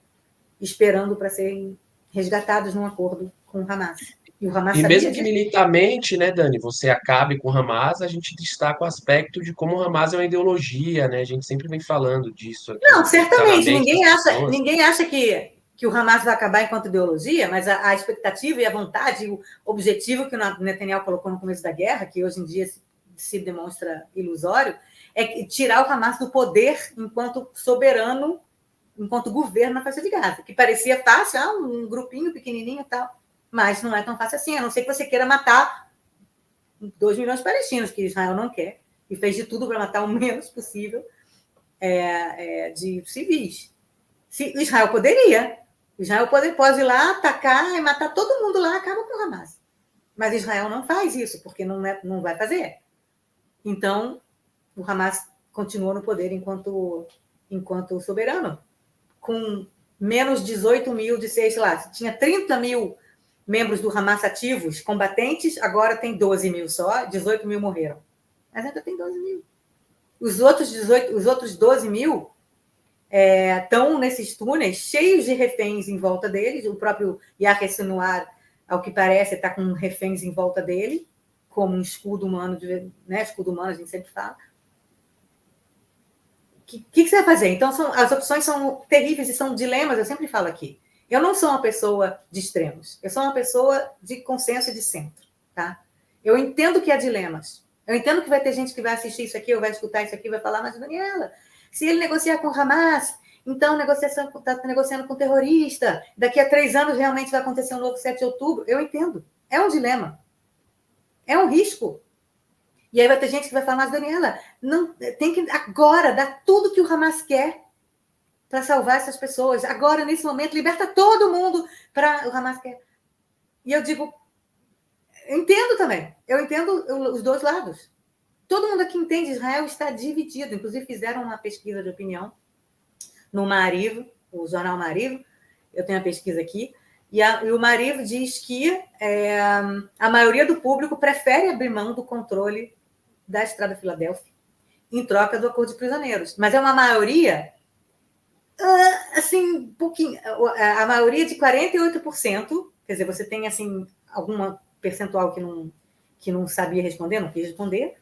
esperando para serem resgatados num acordo com o Hamas. E o Hamas mesmo que militarmente, né, Dani, você acabe com o Hamas, a gente destaca o aspecto de como o Hamas é uma ideologia, né? A gente sempre vem falando disso aqui. Não, certamente. Ninguém acha que o Hamas vai acabar enquanto ideologia, mas a expectativa e a vontade, o objetivo que o Netanyahu colocou no começo da guerra, que hoje em dia se demonstra ilusório, é tirar o Hamas do poder enquanto soberano, enquanto governo na faixa de Gaza, que parecia fácil, um grupinho pequenininho e tal, mas não é tão fácil assim, a não ser que você queira matar 2 milhões de palestinos, que Israel não quer, e fez de tudo para matar o menos possível de civis. Israel poderia. Israel pode ir lá, atacar e matar todo mundo lá, acaba com o Hamas. Mas Israel não faz isso, porque não vai fazer. Então, o Hamas continua no poder enquanto soberano, com menos 18 mil tinha 30 mil membros do Hamas ativos, combatentes, agora tem 12 mil só, 18 mil morreram. Mas ainda tem 12 mil. Os outros 12 mil estão nesses túneis cheios de reféns em volta deles. O próprio Yahya Sinwar, ao que parece, está com reféns em volta dele, como um escudo humano, né? Escudo humano, a gente sempre fala. O que você vai fazer? Então, as opções são terríveis e são dilemas, eu sempre falo aqui. Eu não sou uma pessoa de extremos, eu sou uma pessoa de consenso e de centro. Tá? Eu entendo que há dilemas. Eu entendo que vai ter gente que vai assistir isso aqui, ou vai escutar isso aqui, vai falar, mas, Daniela, se ele negociar com o Hamas, então está negociando com o terrorista, daqui a 3 anos realmente vai acontecer um novo 7 de outubro. Eu entendo. É um dilema. É um risco. E aí vai ter gente que vai falar, mas, Daniela, não, tem que agora dar tudo que o Hamas quer para salvar essas pessoas. Agora, nesse momento, liberta todo mundo para o Hamas quer. E eu digo, entendo também. Eu entendo os dois lados. Todo mundo aqui entende, Israel está dividido. Inclusive, fizeram uma pesquisa de opinião no Maariv, o jornal Maariv. Eu tenho a pesquisa aqui. E o Maariv diz que a maioria do público prefere abrir mão do controle da Estrada Filadélfia em troca do acordo de prisioneiros. Mas é uma maioria, assim, pouquinho. A maioria de 48%, quer dizer, você tem, assim, alguma percentual que não sabia responder, não quis responder,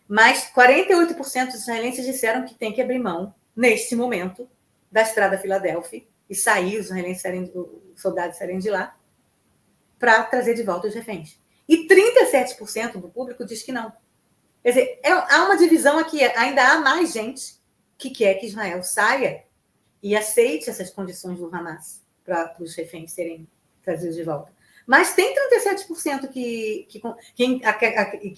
mas 48% dos israelenses disseram que tem que abrir mão, neste momento, da Estrada Filadélfia e sair, os israelenses os soldados saírem de lá, para trazer de volta os reféns. E 37% do público diz que não. Quer dizer, há uma divisão aqui. Ainda há mais gente que quer que Israel saia e aceite essas condições do Hamas para os reféns serem trazidos de volta. Mas tem 37% que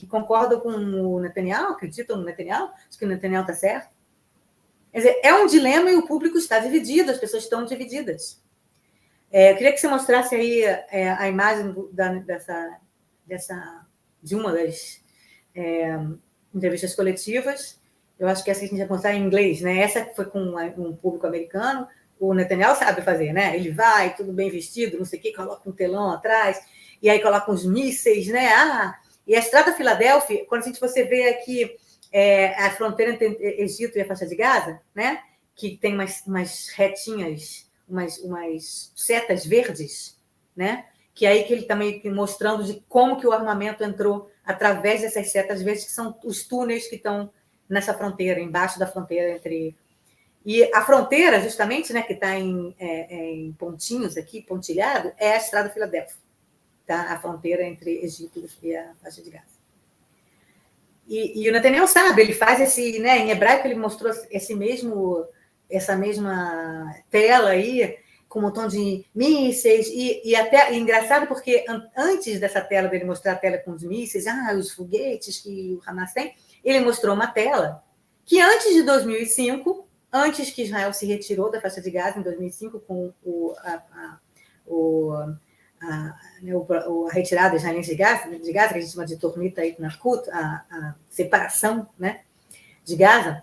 concordam com o Netanyahu, acreditam no Netanyahu, acho que o Netanyahu está certo. Quer dizer, é um dilema e o público está dividido, as pessoas estão divididas. Eu queria que você mostrasse aí a imagem de uma das entrevistas coletivas. Eu acho que essa a gente vai mostrar em inglês, né? Essa foi com um público americano. O Netanyahu sabe fazer, né? Ele vai, tudo bem vestido, não sei o quê, coloca um telão atrás, e aí coloca uns mísseis, né? E a Estrada Filadélfia, quando você vê aqui a fronteira entre Egito e a faixa de Gaza, né? Que tem umas retinhas, umas setas verdes, né? Que aí que ele está meio que mostrando de como que o armamento entrou através dessas setas verdes, que são os túneis que estão nessa fronteira, embaixo da fronteira entre... E a fronteira, justamente, né, que está em pontinhos aqui, pontilhado, é a Estrada Filadélfia, tá? A fronteira entre Egito e a faixa de Gaza. E o Netanyahu sabe, ele faz esse... Né, em hebraico, ele mostrou essa mesma tela aí, com um montão de mísseis, e até engraçado porque antes dessa tela, dele mostrar a tela com os mísseis, os foguetes que o Hamas tem, ele mostrou uma tela que antes de 2005, antes que Israel se retirou da faixa de Gaza, em 2005, com a retirada israelense de Gaza, que a gente chama de Tormita Itnakut, a separação, né, de Gaza,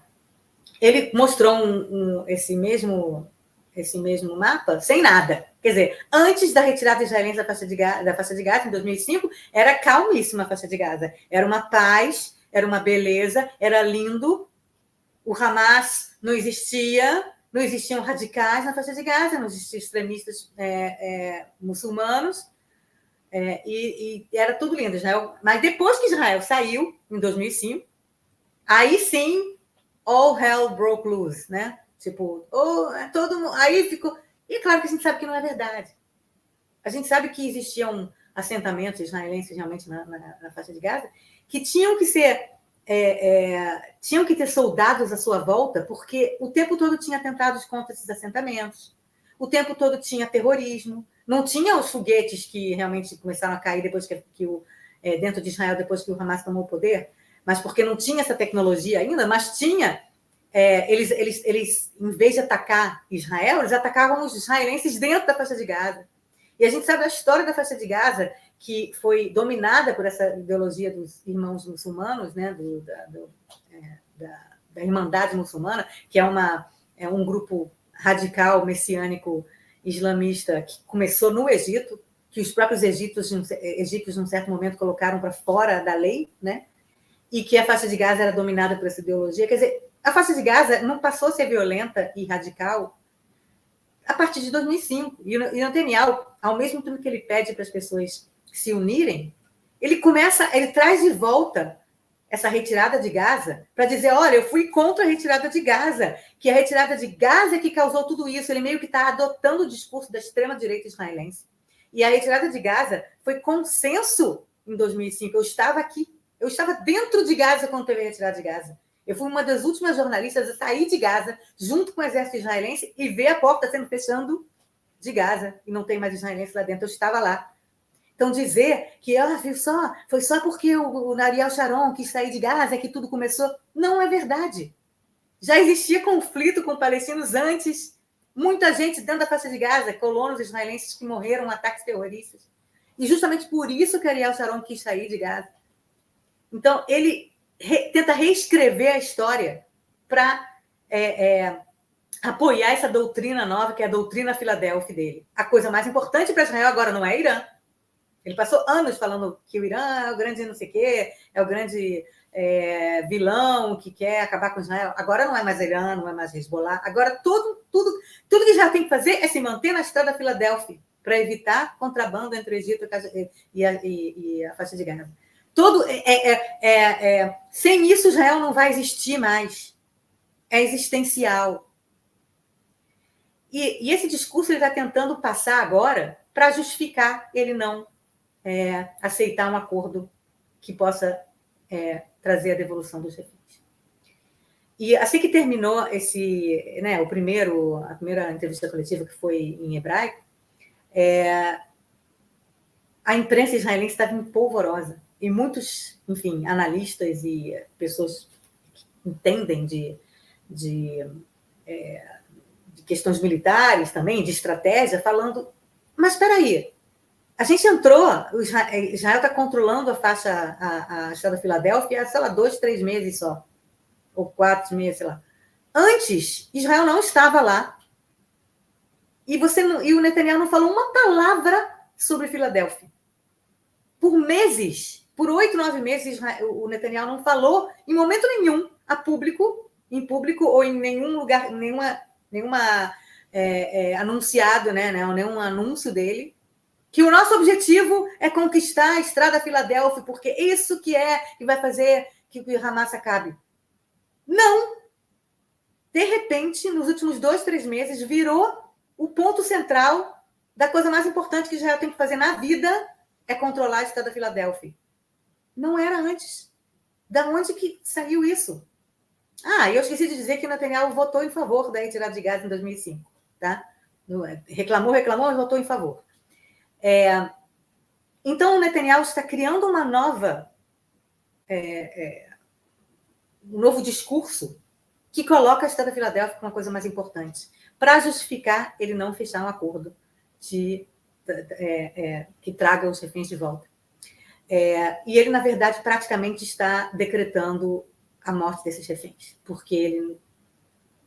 ele mostrou esse mesmo mapa sem nada. Quer dizer, antes da retirada israelense da faixa de Gaza, em 2005, era calmíssima a faixa de Gaza. Era uma paz, era uma beleza, era lindo. O Hamas não existia, não existiam radicais na faixa de Gaza, não existiam extremistas muçulmanos, e era tudo lindo. Israel. Mas depois que Israel saiu, em 2005, aí sim, all hell broke loose, né? Tipo, todo mundo... Aí ficou... E claro que a gente sabe que não é verdade. A gente sabe que existiam assentamentos israelenses realmente na faixa de Gaza que tinham que ser... tinham que ter soldados à sua volta, porque o tempo todo tinha atentados contra esses assentamentos, o tempo todo tinha terrorismo, não tinha os foguetes que realmente começaram a cair depois dentro de Israel, depois que o Hamas tomou o poder, mas porque não tinha essa tecnologia ainda, mas tinha... Eles, em vez de atacar Israel, eles atacavam os israelenses dentro da faixa de Gaza. E a gente sabe a história da faixa de Gaza, que foi dominada por essa ideologia dos irmãos muçulmanos, né, da Irmandade Muçulmana, que é um grupo radical, messiânico, islamista, que começou no Egito, que os próprios egípcios, num certo momento, colocaram para fora da lei, né, e que a faixa de Gaza era dominada por essa ideologia. Quer dizer, a faixa de Gaza não passou a ser violenta e radical a partir de 2005. E o Netanyahu, ao mesmo tempo que ele pede para as pessoas se unirem, ele traz de volta essa retirada de Gaza para dizer, olha, eu fui contra a retirada de Gaza, que a retirada de Gaza é que causou tudo isso. Ele meio que está adotando o discurso da extrema-direita israelense. E a retirada de Gaza foi consenso em 2005. Eu estava aqui. Eu estava dentro de Gaza quando teve a retirada de Gaza. Eu fui uma das últimas jornalistas a sair de Gaza, junto com o exército israelense, e ver a porta sendo fechando de Gaza, e não tem mais israelense lá dentro. Eu estava lá. Então, dizer que foi só porque o Ariel Sharon quis sair de Gaza que tudo começou, não é verdade. Já existia conflito com palestinos antes. Muita gente dentro da faixa de Gaza, colonos israelenses que morreram em ataques terroristas. E justamente por isso que Ariel Sharon quis sair de Gaza. Então, ele tenta reescrever a história para apoiar essa doutrina nova, que é a doutrina Filadélfia dele. A coisa mais importante para Israel agora não é Irã. Ele passou anos falando que o Irã é o grande não sei o quê, é o grande vilão que quer acabar com Israel. Agora não é mais Irã, não é mais Hezbollah. Agora tudo que Israel tem que fazer é se manter na estrada Filadélfia para evitar contrabando entre o Egito e a faixa de Gaza. Sem isso, Israel não vai existir mais. É existencial. E esse discurso ele está tentando passar agora para justificar ele não aceitar um acordo que possa trazer a devolução dos reféns. E assim que terminou a primeira entrevista coletiva, que foi em hebraico, a imprensa israelense estava empolvorosa. E muitos, enfim, analistas e pessoas que entendem de questões militares também, de estratégia, falando, mas espera aí, a gente entrou, Israel está controlando a faixa, a estrada Filadélfia, há, sei lá, 2, 3 meses só, ou 4 meses, sei lá. Antes, Israel não estava lá, e o Netanyahu não falou uma palavra sobre Filadélfia. Por meses, por 8, 9 meses, o Netanyahu não falou em momento nenhum em público ou em nenhum lugar, nenhuma anunciado, né, nenhum anúncio dele, que o nosso objetivo é conquistar a estrada Filadélfia, porque isso que vai fazer que o Hamas acabe. Não! De repente, nos últimos 2, 3 meses, virou o ponto central da coisa mais importante que Israel tem que fazer na vida, é controlar a estrada Filadélfia. Não era antes. Da onde que saiu isso? Eu esqueci de dizer que o Netanyahu votou em favor da retirada de Gaza em 2005. Tá? Reclamou, mas votou em favor. Então, o Netanyahu está criando uma nova... um novo discurso que coloca a estrada Filadélfia como uma coisa mais importante, para justificar ele não fechar um acordo que traga os reféns de volta. E ele, na verdade, praticamente está decretando a morte desses reféns, porque ele,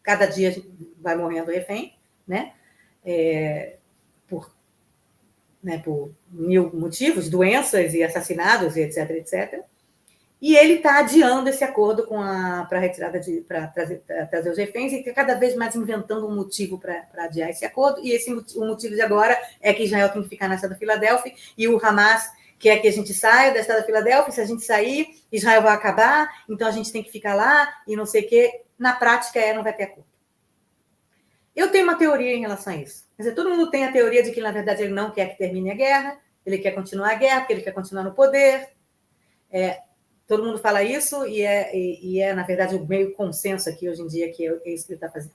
cada dia vai morrendo refém, né? Por 1000 motivos, doenças e assassinados, e etc, etc. E ele está adiando esse acordo para retirada para trazer os reféns, e cada vez mais inventando um motivo para adiar esse acordo. E o motivo de agora é que Israel tem que ficar na estrada Filadélfia, e o Hamas quer que a gente saia da estrada Filadélfia. Se a gente sair, Israel vai acabar, então a gente tem que ficar lá, e não sei o quê. Na prática, não vai ter acordo. Eu tenho uma teoria em relação a isso. Quer dizer, todo mundo tem a teoria de que, na verdade, ele não quer que termine a guerra, ele quer continuar a guerra, porque ele quer continuar no poder. Todo mundo fala isso, e na verdade, o meio consenso aqui hoje em dia que é isso que ele está fazendo.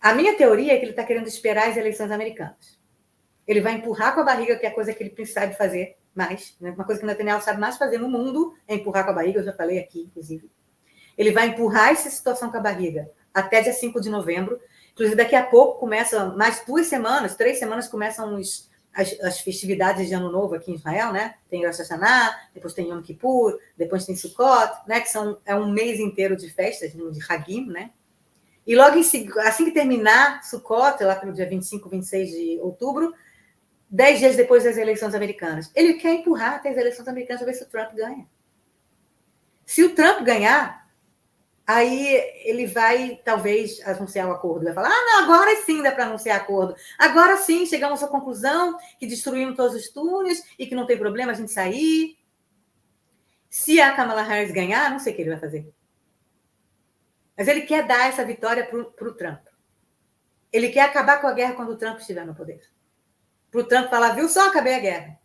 A minha teoria é que ele está querendo esperar as eleições americanas. Ele vai empurrar com a barriga, que é a coisa que ele sabe fazer mais, né? Uma coisa que o Netanyahu sabe mais fazer no mundo é empurrar com a barriga, eu já falei aqui, inclusive. Ele vai empurrar essa situação com a barriga até dia 5 de novembro. Inclusive, daqui a pouco começa, mais 2 semanas, 3 semanas, começam as festividades de Ano Novo aqui em Israel, né? Tem Rosh Hashanah, depois tem Yom Kippur, depois tem Sukkot, né? Que é um mês inteiro de festas, de Hagim, né? E logo assim que terminar Sukkot, lá pelo dia 25, 26 de outubro, 10 dias depois das eleições americanas, ele quer empurrar até as eleições americanas para ver se o Trump ganha. Se o Trump ganhar, aí ele vai, talvez, anunciar o acordo. Vai falar, não, agora sim dá para anunciar acordo. Agora sim chegamos à conclusão que destruímos todos os túneis e que não tem problema a gente sair. Se a Kamala Harris ganhar, não sei o que ele vai fazer. Mas ele quer dar essa vitória para o Trump. Ele quer acabar com a guerra quando o Trump estiver no poder. Para o Trump falar, viu só, acabei a guerra.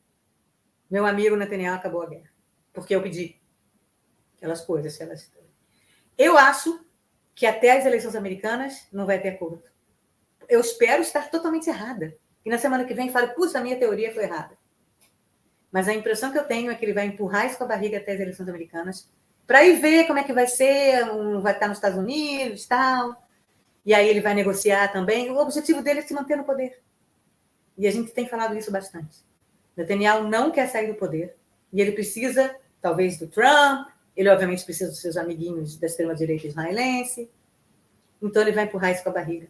Meu amigo Netanyahu acabou a guerra. Porque eu pedi aquelas coisas. Eu acho que até as eleições americanas não vai ter acordo. Eu espero estar totalmente errada. E na semana que vem falo, puxa, a minha teoria foi errada. Mas a impressão que eu tenho é que ele vai empurrar isso com a barriga até as eleições americanas para ir ver como é que vai ser, vai estar nos Estados Unidos e tal. E aí ele vai negociar também. O objetivo dele é se manter no poder. E a gente tem falado isso bastante. Netanyahu não quer sair do poder. E ele precisa, talvez, do Trump. Ele, obviamente, precisa dos seus amiguinhos da extrema-direita israelense. Então, ele vai empurrar isso com a barriga.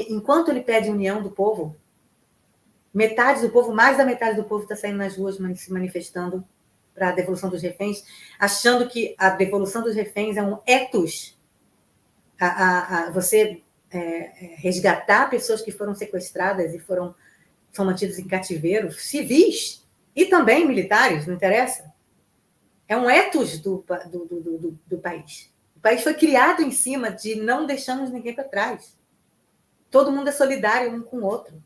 Enquanto ele pede união do povo, metade do povo, mais da metade do povo está saindo nas ruas se manifestando para a devolução dos reféns, achando que a devolução dos reféns é um ethos. Você resgatar pessoas que foram sequestradas e são mantidas em cativeiro, civis e também militares, não interessa. É um ethos do país. O país foi criado em cima de não deixamos ninguém para trás. Todo mundo é solidário um com o outro.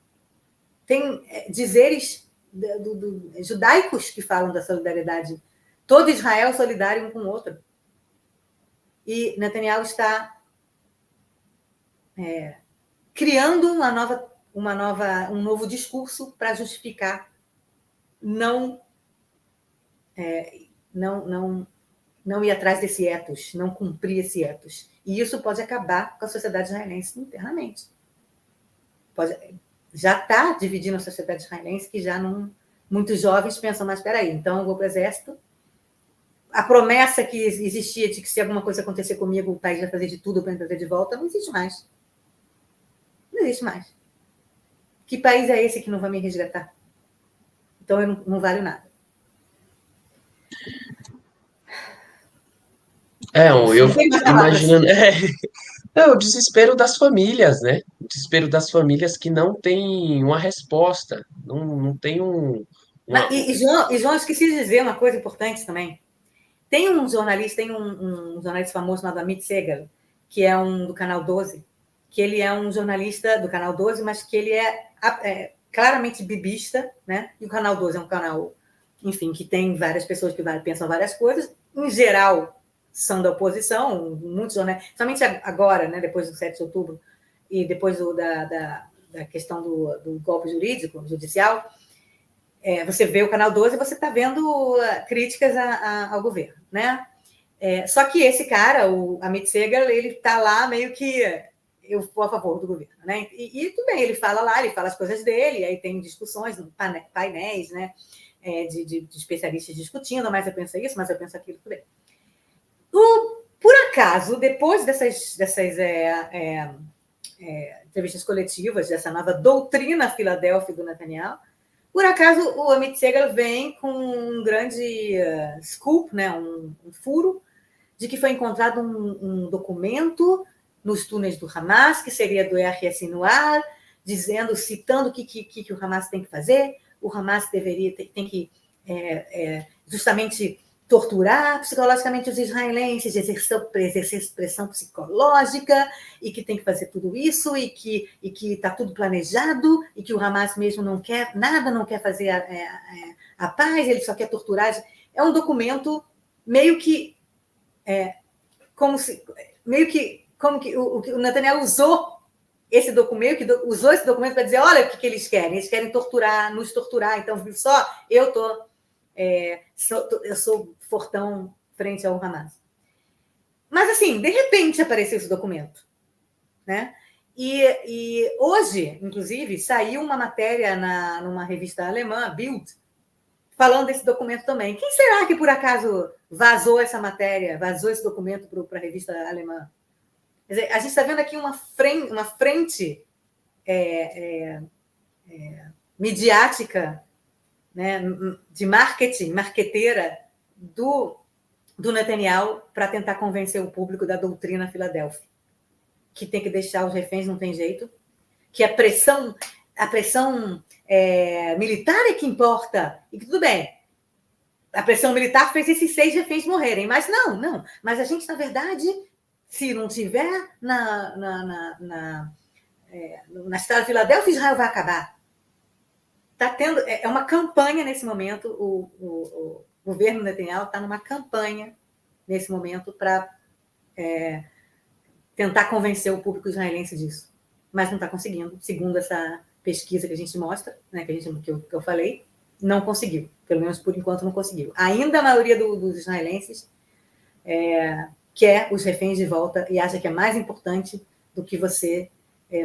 tem dizeres judaicos que falam da solidariedade. Todo Israel solidário um com o outro. E Netanyahu está criando um novo discurso para justificar não ir atrás desse ethos, não cumprir esse ethos. E isso pode acabar com a sociedade israelense internamente. Já está dividindo a sociedade israelense, que já não... Muitos jovens pensam, mas espera aí, então eu vou para o exército. A promessa que existia de que se alguma coisa acontecer comigo, o país vai fazer de tudo para me trazer de volta, não existe mais. Não existe mais. Que país é esse que não vai me resgatar? Então eu não valho nada. Eu fico imaginando... o desespero das famílias, né? O desespero das famílias que não tem uma resposta, não tem João, esqueci de dizer uma coisa importante também. Tem um jornalista famoso chamado Amit Segal, que é do Canal 12, que ele é um jornalista do Canal 12, mas que ele é claramente bibista, né? E o Canal 12 é um canal, enfim, que tem várias pessoas que pensam várias coisas. Em geral, são da oposição, muitos jornais, somente agora, né, depois do 7 de outubro, e depois da questão do golpe judicial, você vê o Canal 12 e você está vendo críticas ao governo, né? Só que esse cara, o Amit Segal, ele está lá meio que eu vou a favor do governo, né? E tudo bem, ele fala lá, ele fala as coisas dele, aí tem discussões, painéis, né? De especialistas discutindo, mas eu penso isso, mas eu penso aquilo, tudo bem. Por acaso, depois dessas entrevistas coletivas, dessa nova doutrina Filadélfia do Netanyahu, por acaso o Amit Segal vem com um grande scoop, né, um furo, de que foi encontrado um documento nos túneis do Hamas, que seria do Yahya Sinwar, citando o que o Hamas tem que fazer. O Hamas tem que justamente torturar psicologicamente os israelenses, exercer pressão psicológica, e que tem que fazer tudo isso, e que está tudo planejado, e que o Hamas mesmo não quer nada, não quer fazer a paz, ele só quer torturar. É um documento meio que como que o Netanyahu usou esse documento para dizer, olha o que eles querem torturar, nos torturar, então só eu sou fortão frente ao Hamas. Mas, assim, de repente apareceu esse documento, né? E hoje, inclusive, saiu uma matéria numa revista alemã, Bild, falando desse documento também. Quem será que, por acaso, vazou essa matéria, vazou esse documento para a revista alemã? Quer dizer, a gente está vendo aqui uma frente midiática, né, de marqueteira do Netanyahu para tentar convencer o público da doutrina Filadélfia, que tem que deixar os reféns, não tem jeito, que a pressão militar é que importa, e que tudo bem, a pressão militar fez esses 6 reféns morrerem, mas não, mas a gente, na verdade, se não tiver na cidade de Filadélfia, Israel vai acabar. Está tendo uma campanha nesse momento, o governo Netanyahu está numa campanha nesse momento para tentar convencer o público israelense disso, mas não está conseguindo, segundo essa pesquisa que a gente mostra, né, que eu falei, não conseguiu, pelo menos por enquanto não conseguiu. Ainda a maioria dos israelenses quer os reféns de volta e acha que é mais importante do que você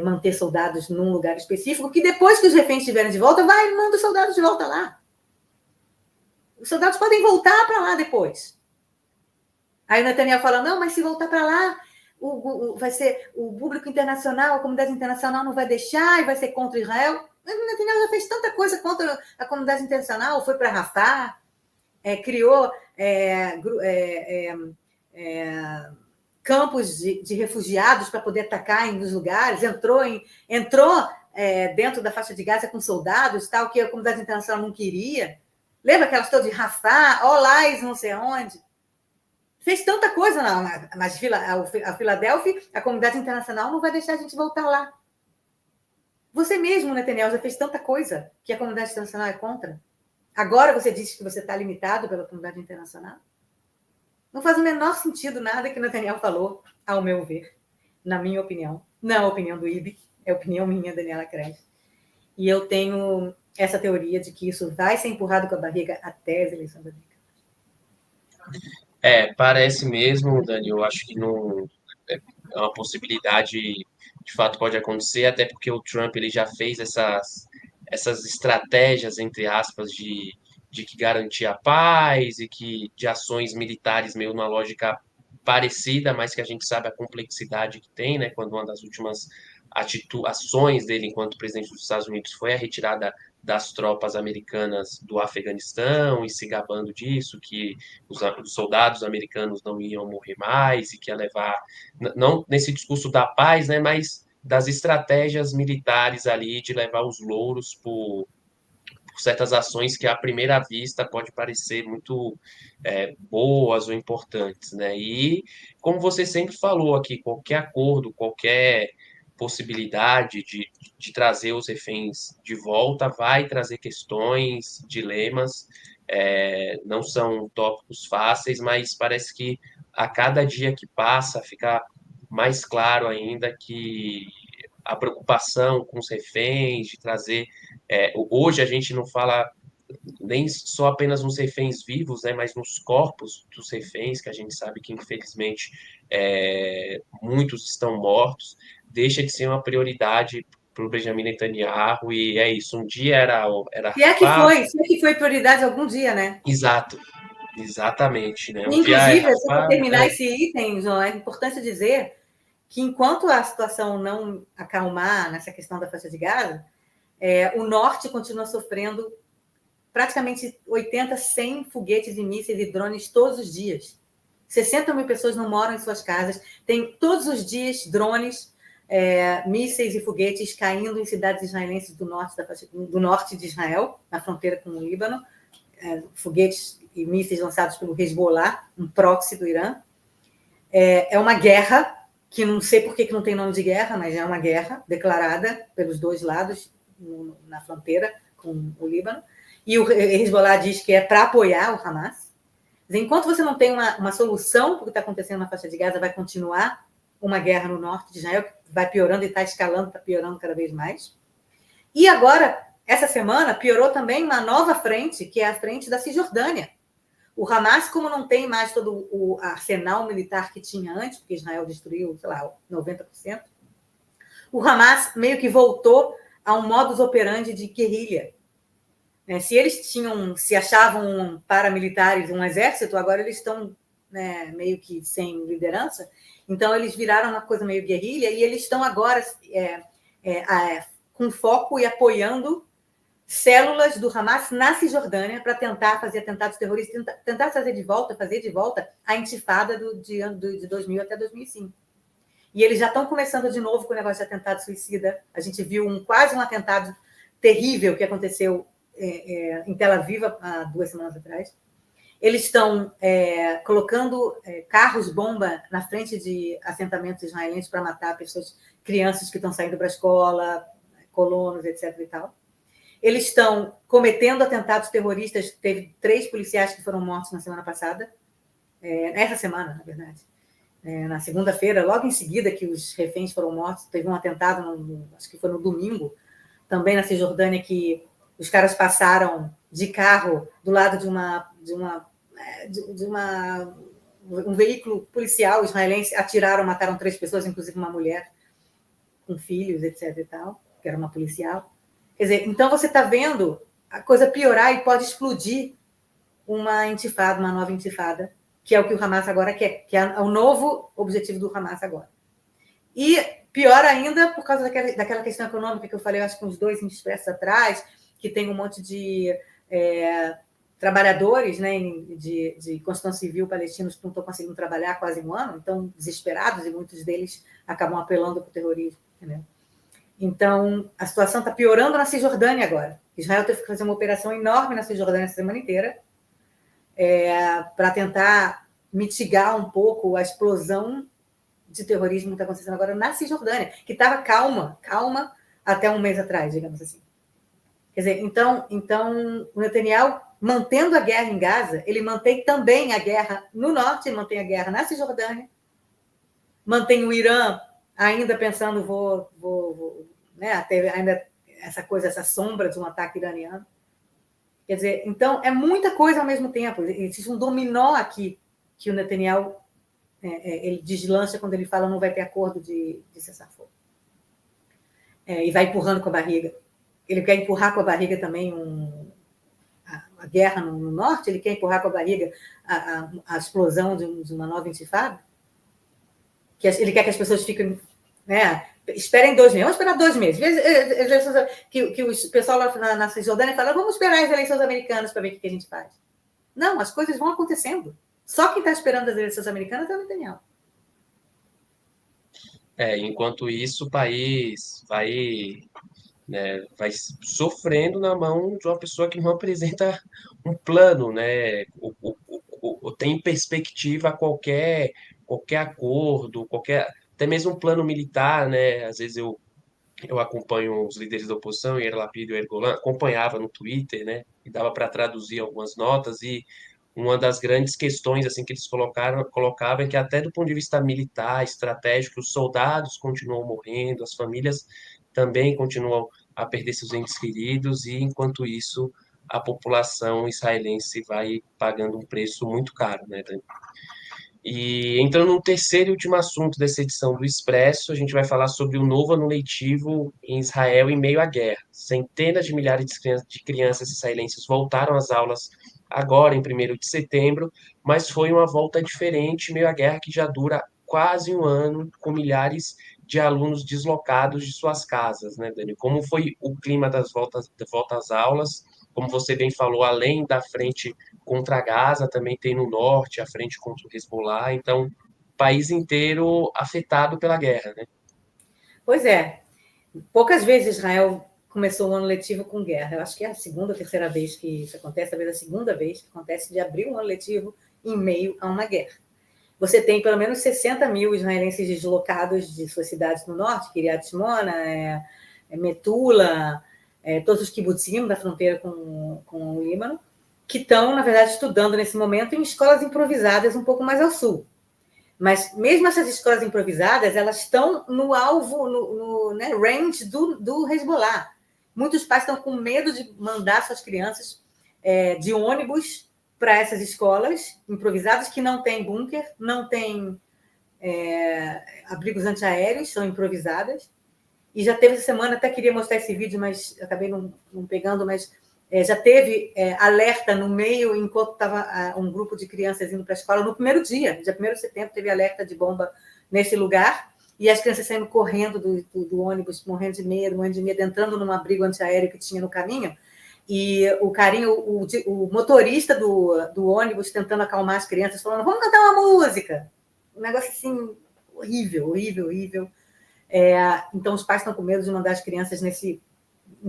manter soldados num lugar específico, que depois que os reféns estiverem de volta, manda os soldados de volta lá. Os soldados podem voltar para lá depois. Aí o Netanyahu fala, não, mas se voltar para lá, vai ser o público internacional, a comunidade internacional não vai deixar e vai ser contra Israel. Mas o Netanyahu já fez tanta coisa contra a comunidade internacional, foi para Rafah, criou campos de refugiados para poder atacar em uns lugares, entrou dentro da faixa de Gaza com soldados, tal, que a comunidade internacional não queria. Lembra aquelas todas de Rafah, Olais, não sei onde? Fez tanta coisa, mas a Filadélfia, a comunidade internacional não vai deixar a gente voltar lá. Você mesmo, Netanyahu, já fez tanta coisa que a comunidade internacional é contra. Agora você diz que você está limitado pela comunidade internacional? Não faz o menor sentido nada que Netanyahu falou, ao meu ver, na minha opinião. Não é a opinião do IBIC, é a opinião minha, Daniela Cresce. E eu tenho essa teoria de que isso vai ser empurrado com a barriga até as eleições americanas. Parece mesmo, Dani, eu acho que não é uma possibilidade, de fato pode acontecer, até porque o Trump ele já fez essas estratégias, entre aspas, de que garantia a paz e que de ações militares meio numa lógica parecida, mas que a gente sabe a complexidade que tem, né? Quando uma das últimas ações dele enquanto presidente dos Estados Unidos foi a retirada das tropas americanas do Afeganistão e se gabando disso, que os soldados americanos não iam morrer mais e que ia levar, não nesse discurso da paz, né, mas das estratégias militares ali de levar os louros por certas ações que à primeira vista pode parecer muito boas ou importantes, né? E como você sempre falou aqui, qualquer acordo, qualquer possibilidade de trazer os reféns de volta vai trazer questões, dilemas, não são tópicos fáceis, mas parece que a cada dia que passa fica mais claro ainda que a preocupação com os reféns, de trazer. Hoje a gente não fala nem só apenas nos reféns vivos, né, mas nos corpos dos reféns, que a gente sabe que infelizmente muitos estão mortos, deixa de ser uma prioridade para o Benjamin Netanyahu, e é isso. Um dia era Se é que foi prioridade algum dia, né? Exato, exatamente, né? Um dia Inclusive, era só para terminar esse item, João, é importante dizer que enquanto a situação não acalmar nessa questão da faixa de Gaza, o norte continua sofrendo praticamente 80, 100 foguetes e mísseis e drones todos os dias. 60 mil pessoas não moram em suas casas. Tem todos os dias drones, mísseis e foguetes caindo em cidades israelenses do norte de Israel, na fronteira com o Líbano. Foguetes e mísseis lançados pelo Hezbollah, um proxy do Irã. É uma guerra, que não sei por que não tem nome de guerra, mas é uma guerra declarada pelos dois lados na fronteira com o Líbano. E o Hezbollah diz que é para apoiar o Hamas. Enquanto você não tem uma solução para o que está acontecendo na faixa de Gaza, vai continuar uma guerra no norte de Israel, que vai piorando e está escalando, está piorando cada vez mais. E agora, essa semana, piorou também uma nova frente, que é a frente da Cisjordânia. O Hamas, como não tem mais todo o arsenal militar que tinha antes, porque Israel destruiu, sei lá, 90%, o Hamas meio que voltou a um modus operandi de guerrilha. Se eles se achavam paramilitares, um exército, agora eles estão meio que sem liderança, então eles viraram uma coisa meio guerrilha e eles estão agora com foco e apoiando células do Hamas na Cisjordânia para tentar fazer atentados terroristas, tentar fazer de volta a intifada de 2000 até 2005. E eles já estão começando de novo com o negócio de atentado suicida. A gente viu quase um atentado terrível que aconteceu em Tel Aviv há 2 semanas atrás. Eles estão colocando carros-bomba na frente de assentamentos israelenses para matar crianças que estão saindo para a escola, colonos, etc. e tal. Eles estão cometendo atentados terroristas. Teve 3 policiais que foram mortos na semana passada. Essa semana, na verdade. Na segunda-feira, logo em seguida que os reféns foram mortos, teve um atentado, acho que foi no domingo, também na Cisjordânia, que os caras passaram de carro do lado de um veículo policial israelense, atiraram, mataram 3 pessoas, inclusive uma mulher com filhos, etc. e tal, que era uma policial. Quer dizer, então você está vendo a coisa piorar e pode explodir uma intifada, uma nova intifada, que é o que o Hamas agora quer, que é o novo objetivo do Hamas agora. E pior ainda por causa daquela questão econômica que eu falei, acho que uns 2 expressos atrás, que tem um monte de trabalhadores, né, de construção civil palestinos que não estão conseguindo trabalhar há quase 1 ano, então desesperados, e muitos deles acabam apelando para o terrorismo. Entendeu? Então, a situação está piorando na Cisjordânia agora. Israel teve que fazer uma operação enorme na Cisjordânia essa semana inteira para tentar mitigar um pouco a explosão de terrorismo que está acontecendo agora na Cisjordânia, que estava calma até um mês atrás, digamos assim. Quer dizer, então o Netanyahu, mantendo a guerra em Gaza, ele mantém também a guerra no norte, ele mantém a guerra na Cisjordânia, mantém o Irã ainda pensando, né, até ainda essa coisa, essa sombra de um ataque iraniano. Quer dizer, então, é muita coisa ao mesmo tempo. Existe um dominó aqui que o Netanyahu ele deslancha quando ele fala não vai ter acordo de cessar-fogo. E vai empurrando com a barriga. Ele quer empurrar com a barriga também a guerra no norte, ele quer empurrar com a barriga a explosão de uma nova intifada. Ele quer que as pessoas fiquem... Né, esperem 2 meses. Vamos esperar 2 meses. Que o pessoal lá na Cisjordânia fala, vamos esperar as eleições americanas para ver o que a gente faz. Não, as coisas vão acontecendo. Só quem está esperando as eleições americanas é o Netanyahu. Enquanto isso, o país vai sofrendo na mão de uma pessoa que não apresenta um plano, né? Tem perspectiva a qualquer acordo, até mesmo um plano militar, né? Às vezes eu acompanho os líderes da oposição, Yair Lapid e Yair Golan, acompanhava no Twitter, né? E dava para traduzir algumas notas, e uma das grandes questões assim que eles colocavam é que até do ponto de vista militar, estratégico, os soldados continuam morrendo, as famílias também continuam a perder seus entes queridos, e enquanto isso a população israelense vai pagando um preço muito caro, né, Dani? E entrando no terceiro e último assunto dessa edição do Expresso, a gente vai falar sobre o novo ano letivo em Israel em meio à guerra. Centenas de milhares de crianças israelenses voltaram às aulas agora, em 1º de setembro, mas foi uma volta diferente em meio à guerra que já dura quase um ano, com milhares de alunos deslocados de suas casas, né, Dani? Como foi o clima da volta às aulas? Como você bem falou, além da frente contra Gaza, também tem no norte a frente contra o Hezbollah, então, país inteiro afetado pela guerra, né? Pois é. Poucas vezes Israel começou o ano letivo com guerra. Eu acho que é a segunda ou terceira vez que isso acontece, talvez a segunda vez que acontece de abrir um ano letivo em meio a uma guerra. Você tem pelo menos 60 mil israelenses deslocados de suas cidades no norte, Kiryat Shmona, Metula, todos os kibbutzim da fronteira com o Líbano, que estão, na verdade, estudando nesse momento em escolas improvisadas um pouco mais ao sul. Mas mesmo essas escolas improvisadas, elas estão no alvo, no range do Hezbollah. Muitos pais estão com medo de mandar suas crianças de ônibus para essas escolas improvisadas, que não tem bunker, não tem abrigos antiaéreos, são improvisadas. E já teve essa semana, até queria mostrar esse vídeo, mas acabei não pegando, mas já teve alerta no meio, enquanto estava um grupo de crianças indo para a escola, no primeiro dia 1º de setembro, teve alerta de bomba nesse lugar, e as crianças saindo correndo do ônibus, morrendo de medo, entrando num abrigo antiaéreo que tinha no caminho, e o motorista do ônibus tentando acalmar as crianças, falando, vamos cantar uma música. Um negócio assim, horrível, horrível, horrível. Então, os pais estão com medo de mandar as crianças em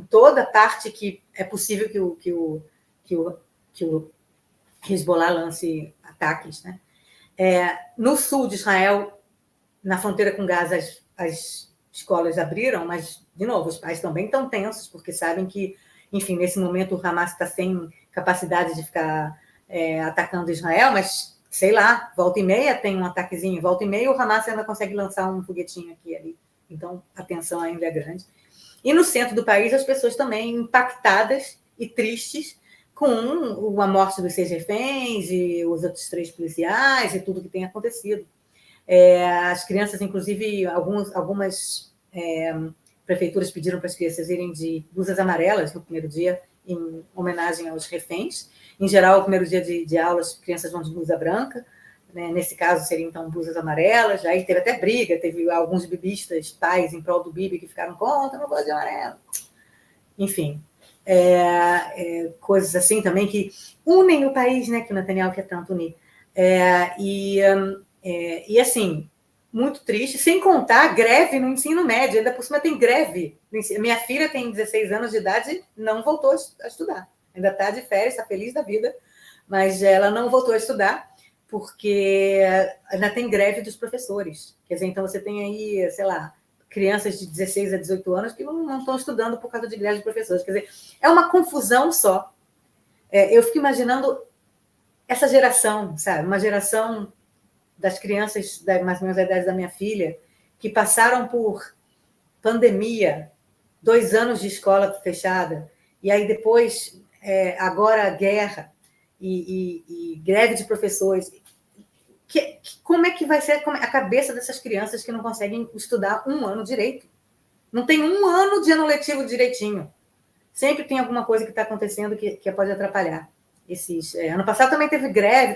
toda parte que é possível que o Hezbollah lance ataques, né? No sul de Israel, na fronteira com Gaza, as escolas abriram, mas, de novo, os pais também estão tensos, porque sabem que, enfim, nesse momento o Hamas está sem capacidade de ficar atacando Israel, mas, sei lá, volta e meia tem um ataquezinho, volta e meia o Hamas ainda consegue lançar um foguetinho aqui e ali. Então, a tensão ainda é grande. E no centro do país, as pessoas também impactadas e tristes com a morte dos 6 reféns e os outros 3 policiais e tudo que tem acontecido. As crianças, inclusive, algumas prefeituras pediram para as crianças irem de blusas amarelas no primeiro dia, em homenagem aos reféns. Em geral, o primeiro dia de aulas, as crianças vão de blusa branca. Nesse caso, seriam, então, blusas amarelas. Aí teve até briga, teve alguns bibistas, pais, em prol do Bibi, que ficaram contra, não vou de amarelo. Enfim, coisas assim também que unem o país, né, que o Netanyahu quer tanto unir. E assim, muito triste, sem contar greve no ensino médio, ainda por cima tem greve. Minha filha tem 16 anos de idade, não voltou a estudar. Ainda está de férias, está feliz da vida, mas ela não voltou a estudar, porque ainda tem greve dos professores. Quer dizer, então você tem aí, sei lá, crianças de 16 a 18 anos que não estão estudando por causa de greve de professores. Quer dizer, é uma confusão só. Eu fico imaginando essa geração, sabe? Uma geração das crianças mais ou menos da idade da minha filha, que passaram por pandemia, 2 anos de escola fechada, e aí depois, agora, guerra e greve de professores. Como é que vai ser a cabeça dessas crianças que não conseguem estudar 1 ano direito? Não tem 1 ano de ano letivo direitinho. Sempre tem alguma coisa que está acontecendo que pode atrapalhar. Ano passado também teve greve,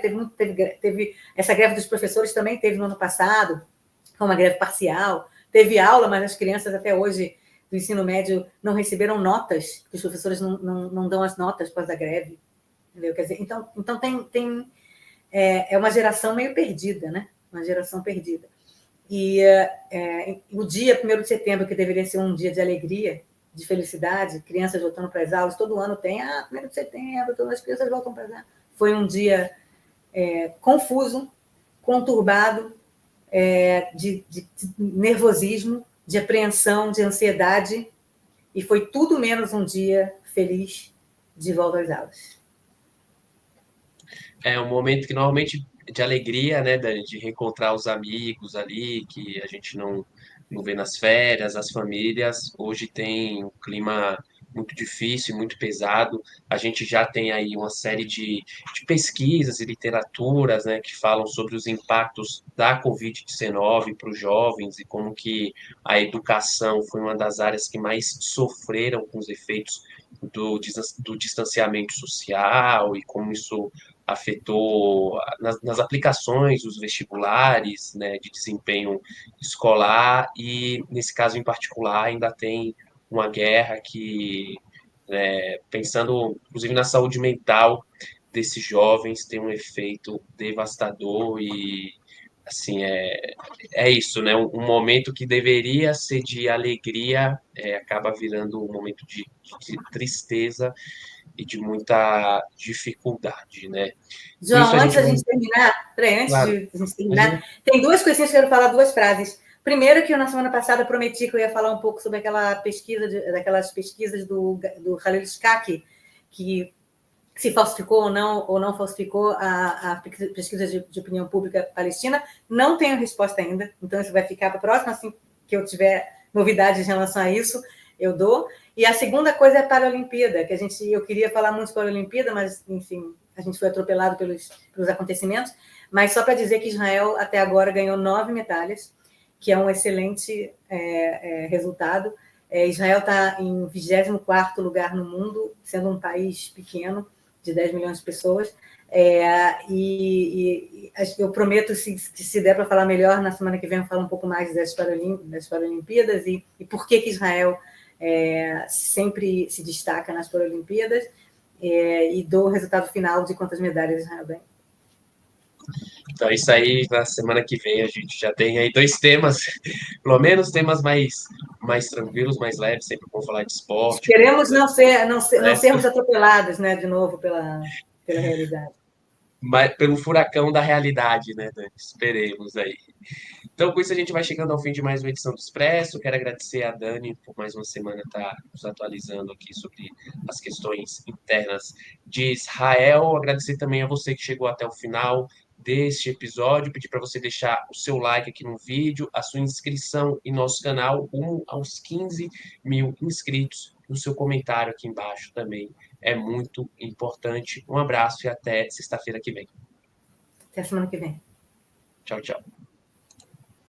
teve essa greve dos professores também teve no ano passado, foi uma greve parcial. Teve aula, mas as crianças até hoje do ensino médio não receberam notas, porque os professores não dão as notas por causa da greve. Entendeu? Quer dizer, então é uma geração meio perdida, né? Uma geração perdida. E o dia 1º de setembro, que deveria ser um dia de alegria, de felicidade, crianças voltando para as aulas, todo ano tem, 1º de setembro, todas as crianças voltam para as aulas. Foi um dia confuso, conturbado, de nervosismo, de apreensão, de ansiedade, e foi tudo menos um dia feliz de volta às aulas. É um momento que normalmente de alegria, né, Dani, de reencontrar os amigos ali, que a gente não vê nas férias, as famílias. Hoje tem um clima muito difícil, muito pesado. A gente já tem aí uma série de pesquisas e literaturas, né, que falam sobre os impactos da Covid-19 para os jovens e como que a educação foi uma das áreas que mais sofreram com os efeitos do distanciamento social e como isso afetou nas aplicações dos vestibulares, né, de desempenho escolar, e nesse caso em particular ainda tem uma guerra que, pensando inclusive na saúde mental desses jovens, tem um efeito devastador e assim é isso, né? Um momento que deveria ser de alegria acaba virando um momento de tristeza e de muita dificuldade, né? Com isso João, a antes gente da vai. gente terminar, antes Claro, de a gente imagina. terminar, tem 2 coisinhas que eu quero falar, 2 frases. Primeiro, que eu, na semana passada, prometi que eu ia falar um pouco sobre daquelas pesquisas do Khalil Shakak, que se falsificou ou não falsificou a pesquisa de opinião pública palestina. Não tenho resposta ainda, então isso vai ficar para a próxima, assim que eu tiver novidades em relação a isso, eu dou. E a segunda coisa é a Paralimpíada, que eu queria falar muito sobre a Paralimpíada, mas, enfim, a gente foi atropelado pelos acontecimentos. Mas só para dizer que Israel, até agora, ganhou 9 medalhas, que é um excelente resultado. Israel está em 24º lugar no mundo, sendo um país pequeno, de 10 milhões de pessoas. E eu prometo, se der para falar melhor, na semana que vem eu falo um pouco mais das Paralimpíadas e por que Israel sempre se destaca nas Paralimpíadas, e dou o resultado final de quantas medalhas Israel ganha. Então, isso aí, na semana que vem, a gente já tem aí 2 temas, pelo menos temas mais tranquilos, mais leves, sempre vamos falar de esporte, Esperemos cultura, não né? sermos atropelados, né, de novo pela realidade. Mas pelo furacão da realidade, né, Dani? Esperemos aí. Então, com isso, a gente vai chegando ao fim de mais uma edição do Expresso. Quero agradecer a Dani por mais uma semana estar nos atualizando aqui sobre as questões internas de Israel. Agradecer também a você que chegou até o final deste episódio. Pedir para você deixar o seu like aqui no vídeo, a sua inscrição em nosso canal, rumo aos 15 mil inscritos. O seu comentário aqui embaixo também é muito importante. Um abraço e até sexta-feira que vem. Até a semana que vem. Tchau, tchau.